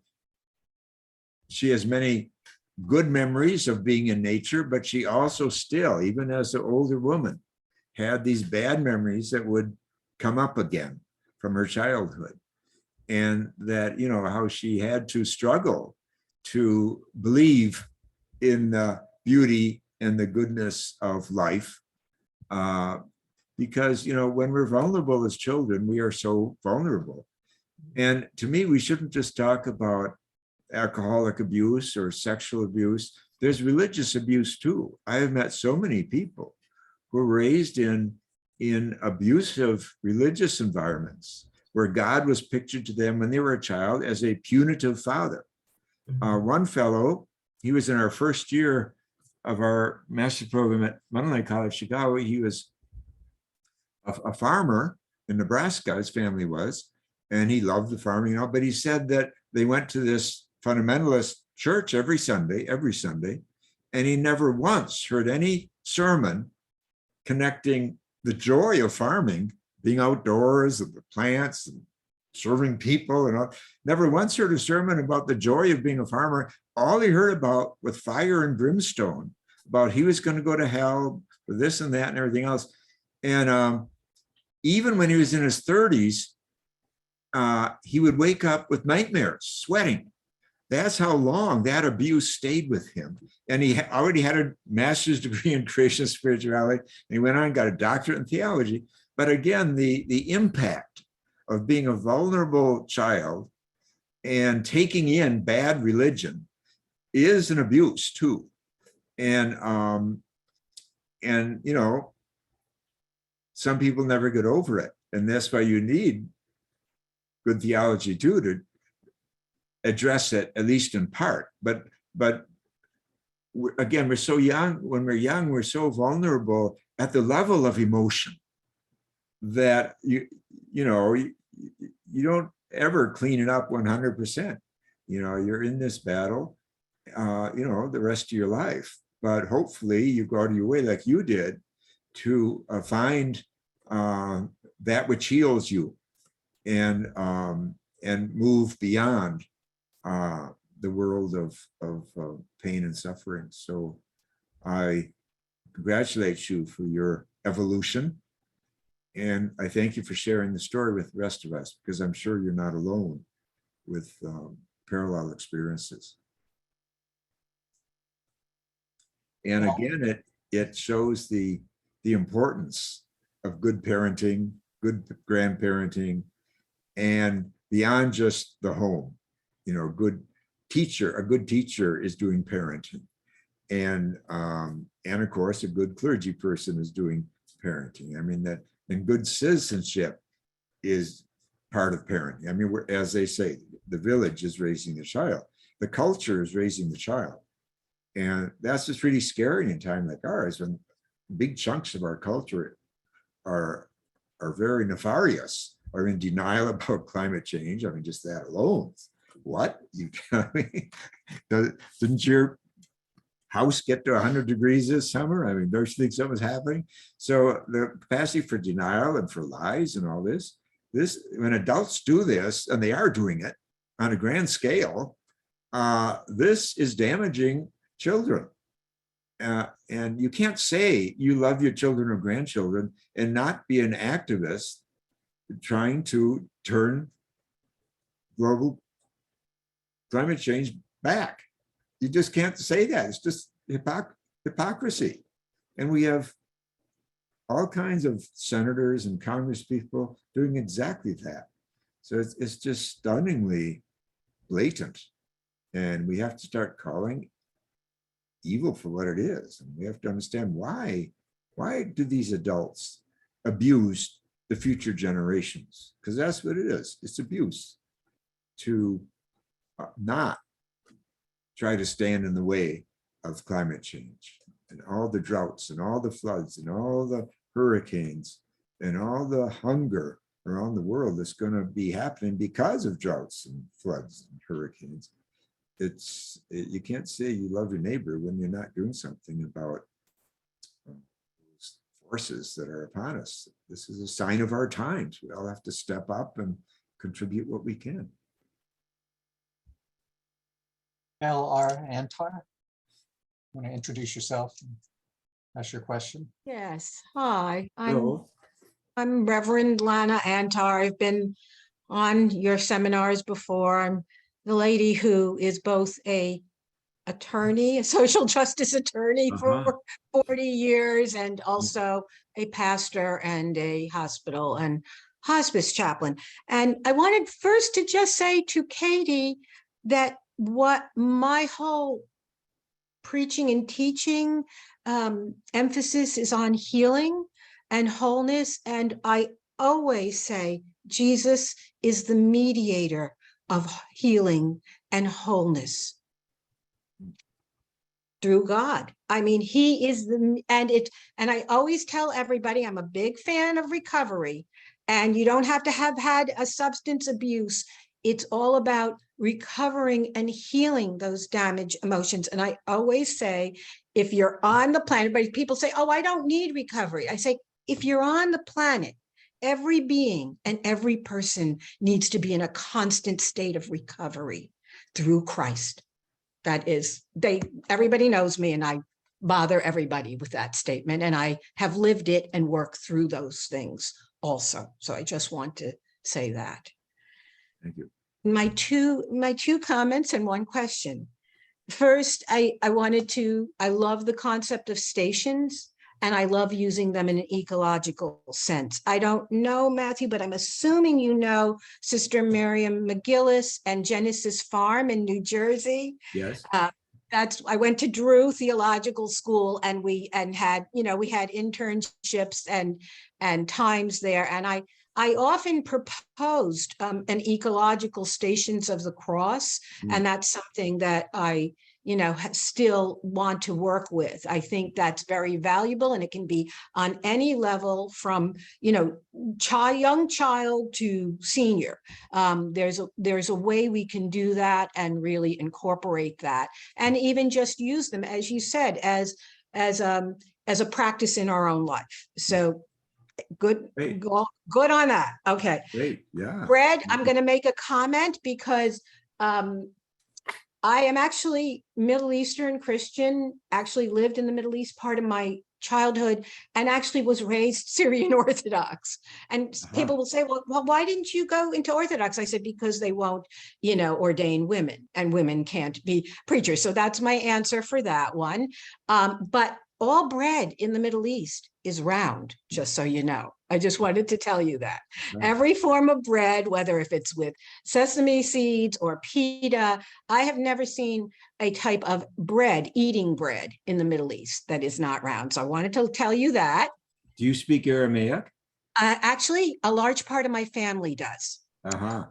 she has many good memories of being in nature, but she also still, even as an older woman, had these bad memories that would come up again from her childhood. And that, how she had to struggle to believe in the beauty and the goodness of life. Because, when we're vulnerable as children, we are so vulnerable. And to me, we shouldn't just talk about alcoholic abuse or sexual abuse. There's religious abuse too. I have met so many people who were raised in abusive religious environments where God was pictured to them when they were a child as a punitive father. One fellow, he was in our first year of our master program at Mennonite College, Chicago. He was a farmer in Nebraska, his family was, and he loved the farming, but he said that they went to this fundamentalist church every Sunday, and he never once heard any sermon connecting the joy of farming, being outdoors with the plants and serving people, and all. Never once heard a sermon about the joy of being a farmer. All he heard about with fire and brimstone, about he was going to go to hell for this and that and everything else. And even when he was in his 30s, he would wake up with nightmares, sweating. That's how long that abuse stayed with him. And he already had a master's degree in creation spirituality, and he went on and got a doctorate in theology. But again, the impact of being a vulnerable child and taking in bad religion is an abuse too. And you know, some people never get over it. And that's why you need good theology too, to address it, at least in part. But again, we're so young. When we're young, we're so vulnerable at the level of emotion that you don't ever clean it up 100%. You know, you're in this battle, you know, the rest of your life. But hopefully you go out of your way, like you did, to find that which heals you, and move beyond the world of pain and suffering. So I congratulate you for your evolution. And I thank you for sharing the story with the rest of us, because I'm sure you're not alone with parallel experiences. And again, it shows the importance of good parenting, good grandparenting, and beyond just the home. You know, a good teacher is doing parenting. And of course, a good clergy person is doing parenting. I mean, that, and good citizenship is part of parenting. I mean, as they say, the village is raising the child, the culture is raising the child. And that's just really scary in a time like ours, when big chunks of our culture are very nefarious, are in denial about climate change. I mean, just that alone. What? You tell me? Didn't your house get to 100 degrees this summer? I mean, don't you think something's happening? So the capacity for denial and for lies and all this, when adults do this, and they are doing it on a grand scale, this is damaging children. And you can't say you love your children or grandchildren and not be an activist trying to turn global climate change back. You just can't say that. It's just hypocrisy. And we have all kinds of senators and Congress people doing exactly that. So it's just stunningly blatant. And we have to start calling evil for what it is. And we have to understand why do these adults abuse the future generations? Because that's what it is. It's abuse to not try to stand in the way of climate change and all the droughts and all the floods and all the hurricanes and all the hunger around the world that's going to be happening because of droughts and floods and hurricanes. You can't say you love your neighbor when you're not doing something about those forces that are upon us. This is a sign of our times. We all have to step up and contribute what we can. L.R. Antar, want to introduce yourself and ask your question? Yes, hi, Hello. I'm Reverend Lana Antar. I've been on your seminars before. I'm the lady who is both a attorney, a social justice attorney for 40 years, and also a pastor and a hospital and hospice chaplain. And I wanted first to just say to Katie that what my whole preaching and teaching emphasis is on healing and wholeness. And I always say Jesus is the mediator of healing and wholeness through God. I mean, he is and I always tell everybody I'm a big fan of recovery, and you don't have to have had a substance abuse. It's all about recovering and healing those damaged emotions. And I always say, if you're on the planet, but people say, oh, I don't need recovery. I say, if you're on the planet, every being and every person needs to be in a constant state of recovery through Christ. That is, everybody knows me, and I bother everybody with that statement. And I have lived it and worked through those things also. So I just want to say that. Thank you. My two comments and one question. First, I love the concept of stations, and I love using them in an ecological sense. I don't know, Matthew, but I'm assuming you know Sister Miriam McGillis and Genesis Farm in New Jersey. Yes. I went to Drew Theological School, and we had internships and times there. And I often proposed an ecological Stations of the Cross, and that's something that I still want to work with. I think that's very valuable, and it can be on any level from, young child to senior. There's a way we can do that and really incorporate that, and even just use them, as you said, as a practice in our own life. So good, Great. good on that. Okay. Great, yeah. Brad, I'm going to make a comment because I am actually Middle Eastern Christian, actually lived in the Middle East part of my childhood, and actually was raised Syrian Orthodox. And people will say, well, why didn't you go into Orthodox? I said, because they won't, ordain women, and women can't be preachers. So that's my answer for that one. But all bread in the Middle East is round, just so you know. I just wanted to tell you that. Every form of bread, whether if it's with sesame seeds or pita, I have never seen a type of bread, eating bread in the Middle East that is not round. So I wanted to tell you that. Do you speak Aramaic? Actually, a large part of my family does. Okay.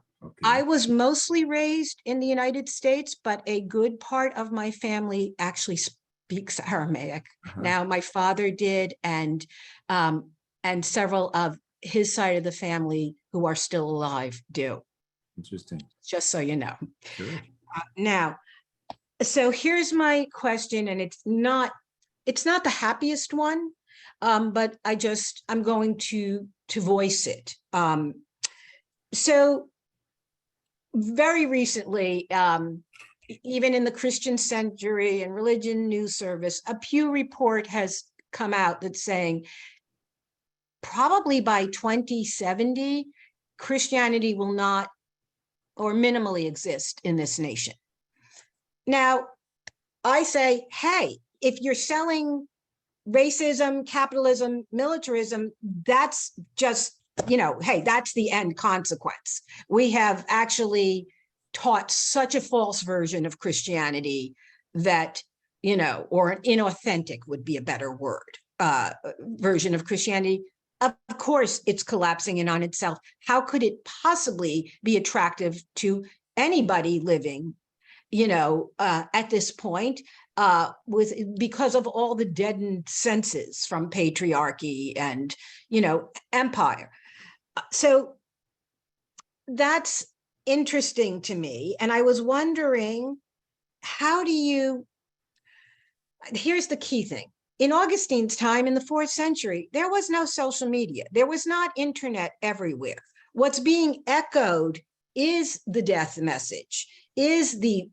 I was mostly raised in the United States, but a good part of my family actually speaks Aramaic. Now, my father did, and several of his side of the family who are still alive do. Interesting. Just so you know. Sure. Now, so here's my question, and it's not the happiest one, but I'm going to voice it. So very recently, even in the Christian Century and Religion News Service, a Pew report has come out that's saying probably by 2070, Christianity will not or minimally exist in this nation. Now, I say, hey, if you're selling racism, capitalism, militarism, that's just, hey, that's the end consequence. We have actually taught such a false version of Christianity that, or an inauthentic would be a better word, version of Christianity. Of course, it's collapsing in on itself. How could it possibly be attractive to anybody living, at this point, because of all the deadened senses from patriarchy and, empire. So that's interesting to me. And I was wondering, here's the key thing. In Augustine's time in the 4th century, there was no social media. There was not internet everywhere. What's being echoed is the death message, is the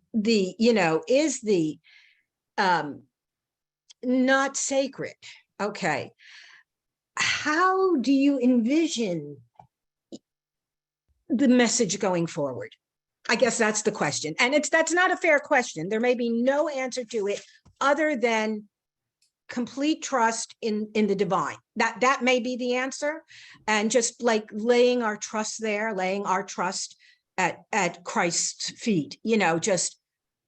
not sacred. Okay. How do you envision the message going forward? I guess that's the question. And that's not a fair question. There may be no answer to it other than complete trust in the divine. That may be the answer. And just like laying our trust there, laying our trust at Christ's feet, just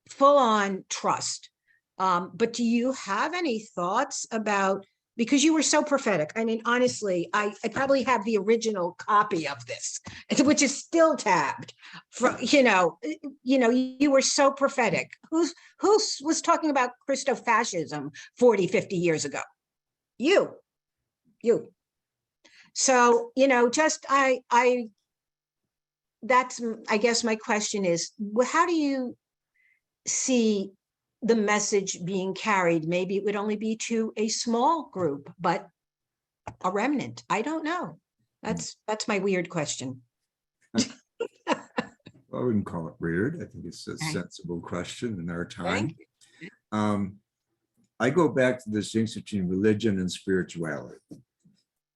full on trust. But do you have any thoughts about, because you were so prophetic. I mean, honestly, I probably have the original copy of this, which is still tabbed. You were so prophetic. Who was talking about Christofascism 40, 50 years ago? You. So, I guess my question is, how do you see the message being carried? Maybe it would only be to a small group, but a remnant. I don't know. That's my weird question. I wouldn't call it weird. I think it's a sensible question in our time. I go back to the distinction between religion and spirituality.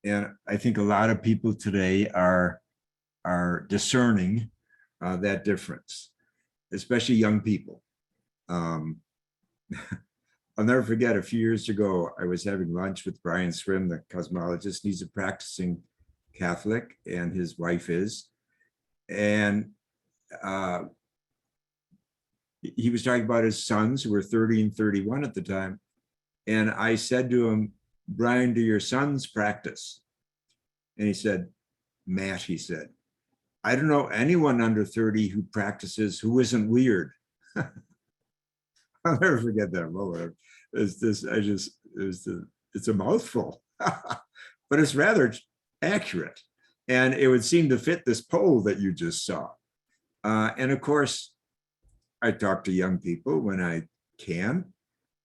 And I think a lot of people today are discerning that difference, especially young people. I'll never forget, a few years ago, I was having lunch with Brian Swim, the cosmologist. He's a practicing Catholic, and his wife is. And he was talking about his sons who were 30 and 31 at the time. And I said to him, Brian, do your sons practice? And he said, Matt, he said, I don't know anyone under 30 who practices who isn't weird. I'll never forget that moment. It's a mouthful, but it's rather accurate. And it would seem to fit this poll that you just saw. And of course, I talk to young people when I can.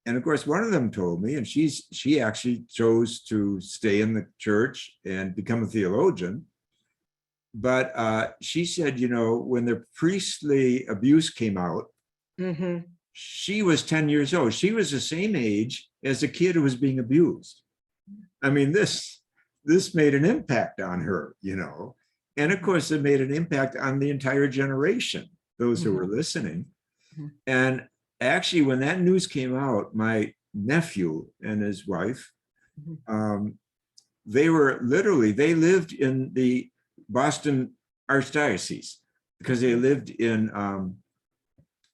And of course, one of them told me, and she actually chose to stay in the church and become a theologian. But she said, you know, when the priestly abuse came out, she was 10 years old. She was the same age as the kid who was being abused. I mean, this made an impact on her, you know. And of course, it made an impact on the entire generation, those who were listening. And actually, when that news came out, my nephew and his wife, they lived in the Boston Archdiocese because they lived in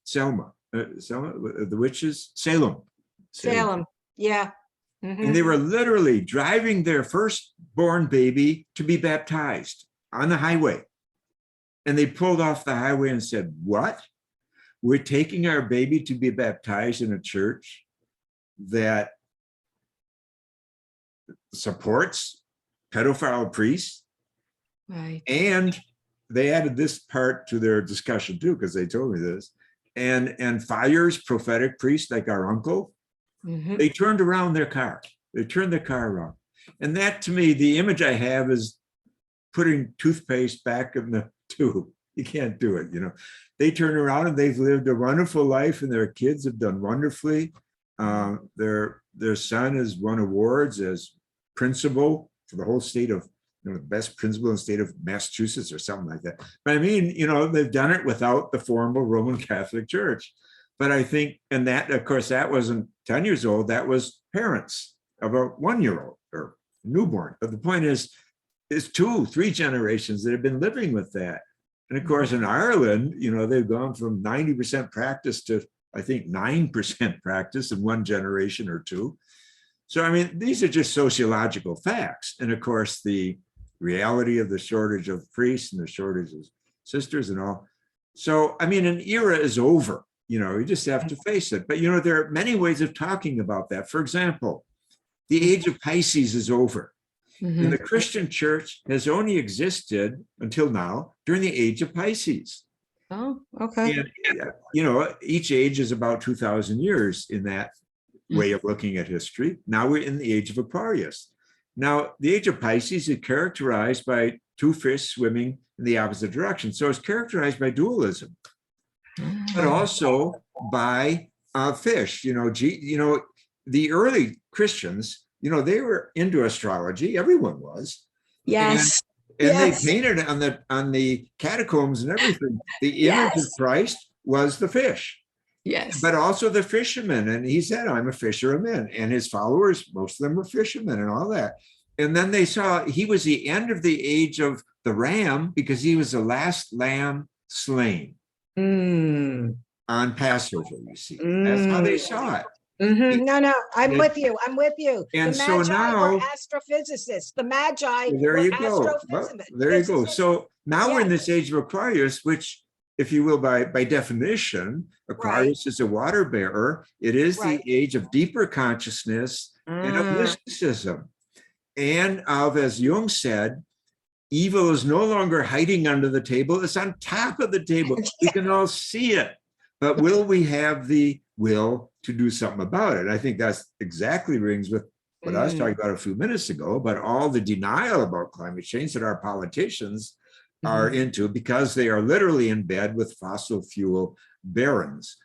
Salem, yeah. And they were literally driving their firstborn baby to be baptized on the highway. And they pulled off the highway and said, what? We're taking our baby to be baptized in a church that supports pedophile priests. Right. And they added this part to their discussion too, because they told me this, and fires prophetic priests like our uncle. They turned around their car. They turned their car around. And that, to me, the image I have is putting toothpaste back in the tube. You can't do it, you know. They turn around and they've lived a wonderful life, and their kids have done wonderfully. Their son has won awards as principal for the whole state of, you know, the best principal in the state of Massachusetts or something like that. But I mean, you know, they've done it without the formal Roman Catholic Church. But I think, and that, of course, that wasn't 10 years old, that was parents of a 1-year-old or newborn. But the point is, it's 2-3 generations that have been living with that. And of course, in Ireland, you know, they've gone from 90% practice to, I think, 9% practice in one generation or two. So, I mean, these are just sociological facts. And of course, the reality of the shortage of priests and the shortage of sisters and all. So, I mean, an era is over. You know, you just have to face it. But, you know, there are many ways of talking about that. For example, the age of Pisces is over. And the Christian church has only existed until now during the age of Pisces. Oh, okay. And, you know, each age is about 2,000 years in that way of looking at history. Now we're in the age of Aquarius. Now, the age of Pisces is characterized by 2 fish swimming in the opposite direction. So it's characterized by dualism, but also by fish. You know, the early Christians, you know, they were into astrology. Everyone was. Yes. And Yes. they painted on the catacombs and everything. The image of Christ was the fish. Yes. But also the fishermen. And he said, I'm a fisher of men. And his followers, most of them were fishermen and all that. And then they saw he was the end of the age of the ram because he was the last lamb slain on Passover, you see. That's how they saw it. No, I'm Yeah. with you. I'm with you. And The so Magi now- were astrophysicists. The Magi Well, there were you go. Well, astrophysicists. there you go. So now we're in Yes. this age of Aquarius, which, if you will, by definition, Aquarius is a water bearer. It is Right. the age of deeper consciousness and of mysticism. And of, as Jung said, evil is no longer hiding under the table, it's on top of the table. We can all see it. But will we have the will to do something about it? I think that's exactly rings with what I was talking about a few minutes ago, but all the denial about climate change that our politicians are into because they are literally in bed with fossil fuel barons.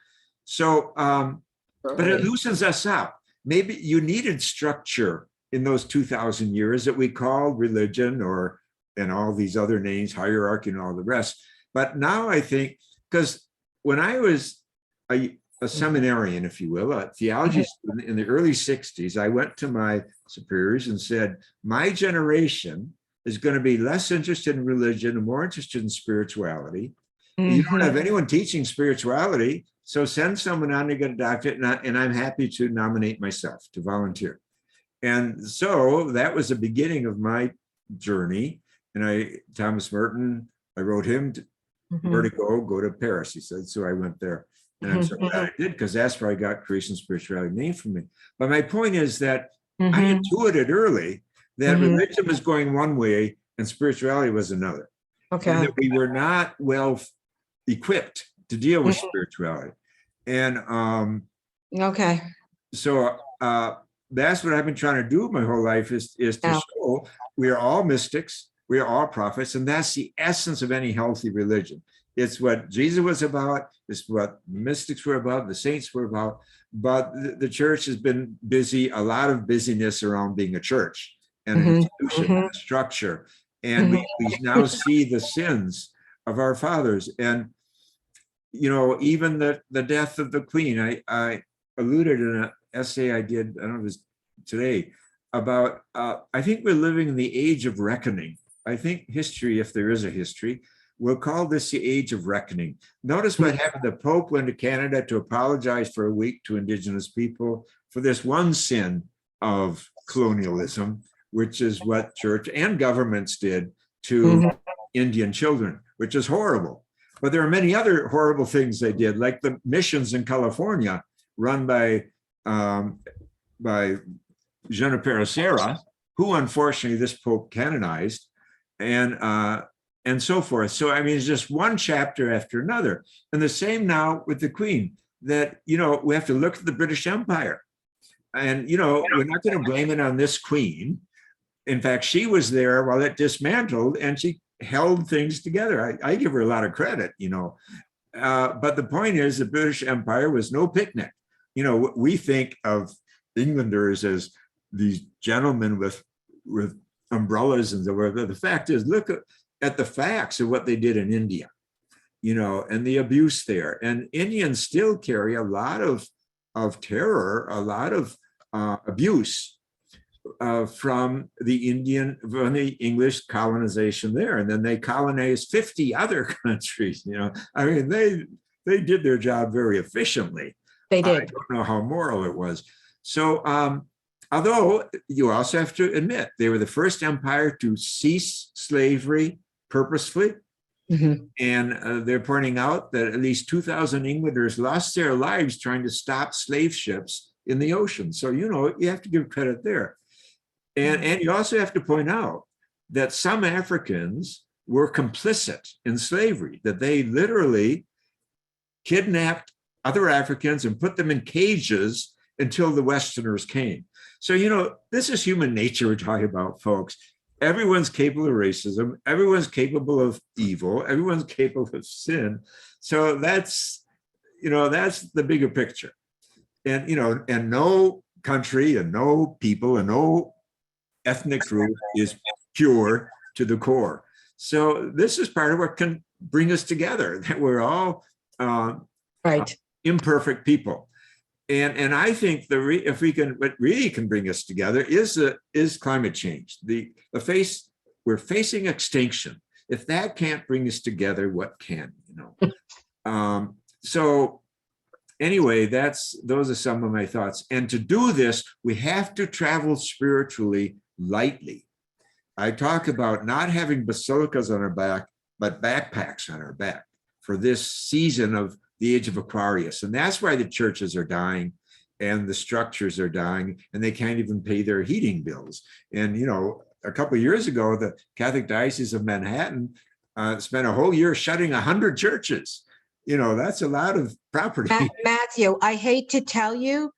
So, but it loosens us up. Maybe you needed structure in those 2,000 years that we called religion or, and all these other names, hierarchy and all the rest. But now I think, because when I was a seminarian, if you will, a theology student in the early 60s, I went to my superiors and said, my generation is going to be less interested in religion and more interested in spirituality. You don't have anyone teaching spirituality, So send someone on to get a doctorate, and I'm happy to nominate myself to volunteer. And so that was the beginning of my journey. And Thomas Merton, I wrote him where to go to Paris. He said, so I went there. And I'm so glad I did, because that's where I got Creation Spirituality named for me. But my point is that I intuited early that religion was going one way and spirituality was another. And Okay. that we were not well equipped to deal with spirituality. And Okay. so that's what I've been trying to do my whole life is to show we are all mystics, we are all prophets, and that's the essence of any healthy religion. It's what Jesus was about, it's what mystics were about, the saints were about, but the church has been busy, a lot of busyness around being a church and an institution and a structure. And we now see the sins of our fathers. And, you know, even the death of the Queen, I alluded in an essay I did, I don't know if it was today, about, I think we're living in the age of reckoning. I think history, if there is a history, we'll call this the age of reckoning. Notice what happened. The Pope went to Canada to apologize for a week to Indigenous people for this one sin of colonialism, which is what church and governments did to Indian children, which is horrible. But there are many other horrible things they did, like the missions in California run by Junipero Serra, who unfortunately this Pope canonized, and so forth. So, I mean, it's just one chapter after another. And the same now with the Queen, that, you know, we have to look at the British Empire. And, you know, we're not going to blame it on this Queen. In fact, she was there while it dismantled and she held things together. I give her a lot of credit, you know. But the point is the British Empire was no picnic. You know, we think of Englanders as these gentlemen with umbrellas and the fact is, look at the facts of what they did in India, you know, and the abuse there. And Indians still carry a lot of terror, a lot of abuse from the English colonization there. And then they colonized 50 other countries, you know. I mean, they did their job very efficiently. They did. I don't know how moral it was. So, although you also have to admit, they were the first empire to cease slavery purposefully. And they're pointing out that at least 2,000 Englanders lost their lives trying to stop slave ships in the ocean. So, you know, you have to give credit there. And you also have to point out that some Africans were complicit in slavery, that they literally kidnapped other Africans and put them in cages until the Westerners came. So, you know, this is human nature we're talking about, folks. Everyone's capable of racism. Everyone's capable of evil. Everyone's capable of sin. So that's, you know, that's the bigger picture. And, you know, and no country and no people and no ethnic group is pure to the core. So this is part of what can bring us together, that we're all imperfect people. And I think what really can bring us together is climate change. We're facing extinction. If that can't bring us together, what can, you know? So anyway, those are some of my thoughts. And to do this, we have to travel spiritually lightly. I talk about not having basilicas on our back, but backpacks on our back for this season of the age of Aquarius. And that's why the churches are dying and the structures are dying and they can't even pay their heating bills. And, you know, a couple of years ago, the Catholic Diocese of Manhattan spent a whole year shutting 100 churches. You know, that's a lot of property. Matthew, I hate to tell you,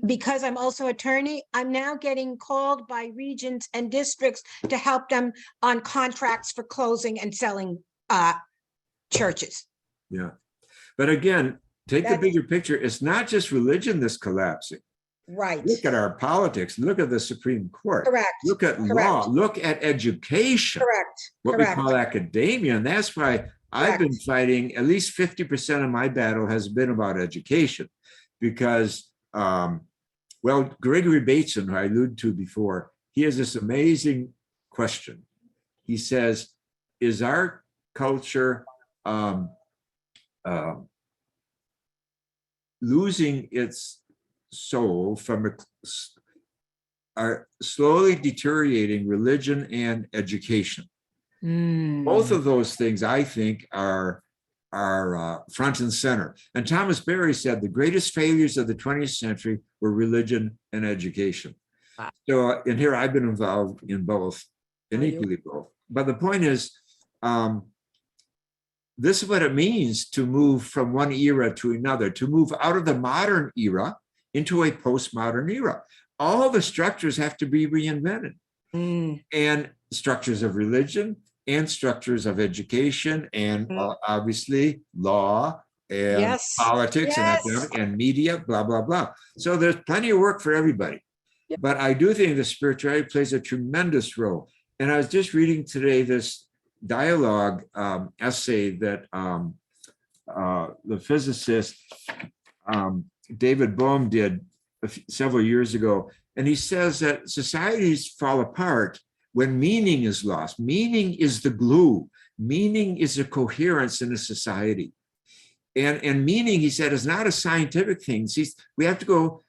because I'm also attorney, I'm now getting called by regions and districts to help them on contracts for closing and selling churches. Yeah. But again, take the bigger picture. It's not just religion that's collapsing. Right. Look at our politics. Look at the Supreme Court. Correct. Look at law. Look at education. Correct. What we call academia. And that's why I've been fighting, at least 50% of my battle has been about education. Because, well, Gregory Bateson, who I alluded to before, he has this amazing question. He says, is our culture losing its soul from are slowly deteriorating religion and education. Both of those things, I think, are front and center. And Thomas Berry said the greatest failures of the 20th century were religion and education. Wow. So, and here I've been involved in both, and equally both. But the point is, this is what it means to move from one era to another, to move out of the modern era into a postmodern era. All the structures have to be reinvented, and structures of religion and structures of education and obviously law and Yes. politics and Yes. economic and media, blah, blah, blah. So there's plenty of work for everybody. Yep. But I do think the spirituality plays a tremendous role. And I was just reading today this dialogue essay that the physicist David Bohm did several years ago. And he says that societies fall apart when meaning is lost. Meaning is the glue. Meaning is a coherence in a society. And meaning, he said, is not a scientific thing. See, we have to go,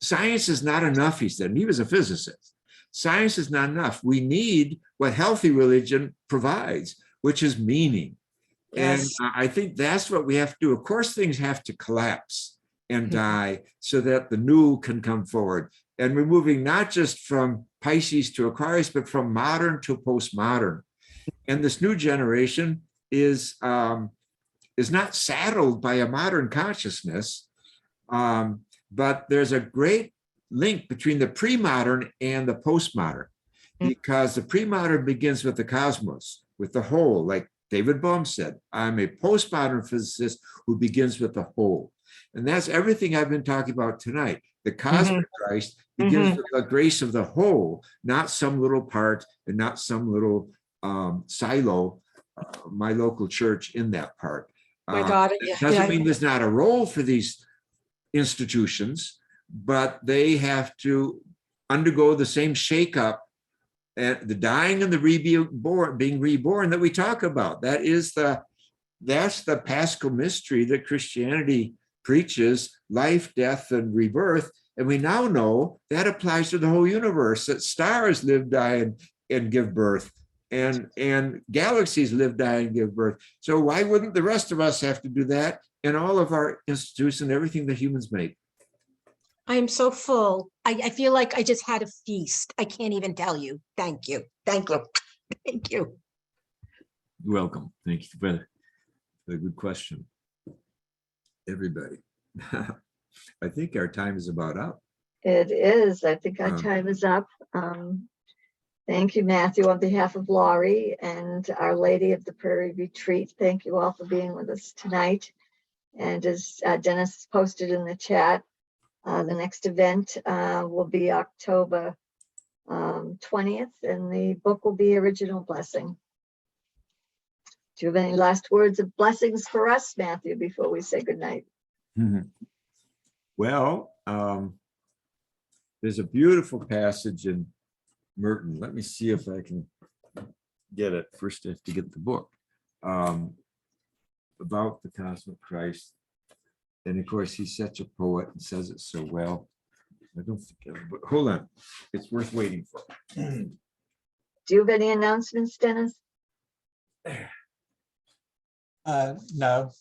science is not enough, he said, and he was a physicist. Science is not enough. We need what healthy religion provides, which is meaning. Yes. And I think that's what we have to do. Of course, things have to collapse and die so that the new can come forward. And we're moving not just from Pisces to Aquarius, but from modern to postmodern. And this new generation is not saddled by a modern consciousness, but there's a great link between the pre-modern and the postmodern, because the pre-modern begins with the cosmos, with the whole, like David Bohm said, I'm a postmodern physicist who begins with the whole. And that's everything I've been talking about tonight. The cosmic Christ begins with the grace of the whole, not some little part and not some little silo, my local church in that part. My daughter, It doesn't mean there's not a role for these institutions, but they have to undergo the same shakeup and the dying and the being reborn that we talk about. That's the Paschal mystery that Christianity preaches: life, death, and rebirth. And we now know that applies to the whole universe, that stars live, die, and give birth, and galaxies live, die, and give birth. So why wouldn't the rest of us have to do that in all of our institutions and everything that humans make? I am so full. I feel like I just had a feast. I can't even tell you. Thank you. Thank you. Thank you. You're welcome. Thank you for the good question, everybody. I think our time is about up. It is. I think our time is up. Thank you, Matthew, on behalf of Laurie and Our Lady of the Prairie Retreat. Thank you all for being with us tonight. And as Dennis posted in the chat, the next event will be October 20th, and the book will be Original Blessing. Do you have any last words of blessings for us, Matthew, before we say goodnight? Well, there's a beautiful passage in Merton. Let me see if I can get it. First, I have to get the book about the cosmic Christ. And of course, he's such a poet and says it so well. I don't think, but hold on, it's worth waiting for. Do you have any announcements, Dennis? No.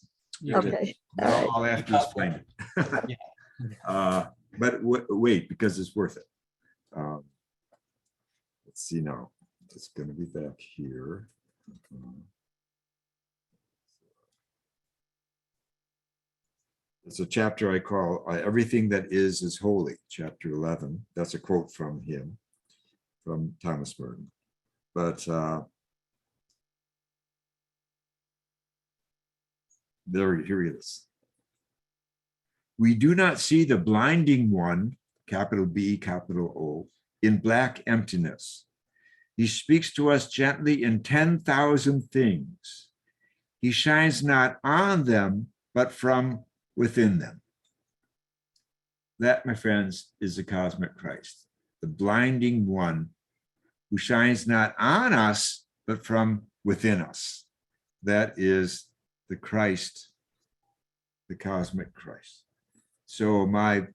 You did. Okay. All right. I'll have to explain it. But wait, because it's worth it. Let's see now. It's going to be back here. It's a chapter I call Everything That Is Holy, chapter 11. That's a quote from him, from Thomas Merton. But here it is. We do not see the blinding one, capital B, capital O, in black emptiness. He speaks to us gently in 10,000 things. He shines not on them, but from within them. That, my friends, is the cosmic Christ, the blinding one who shines not on us, but from within us. That is the Christ, the cosmic Christ. So my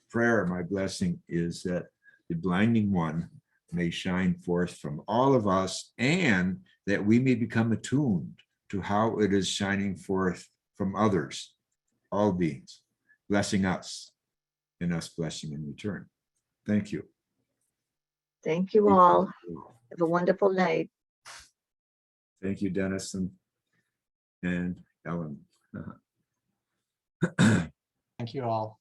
prayer, my blessing is that the blinding one may shine forth from all of us, and that we may become attuned to how it is shining forth from others, all beings, blessing us and us blessing in return. Thank you. Thank you all. Have a wonderful night. Thank you, Dennis and Ellen. Thank you all.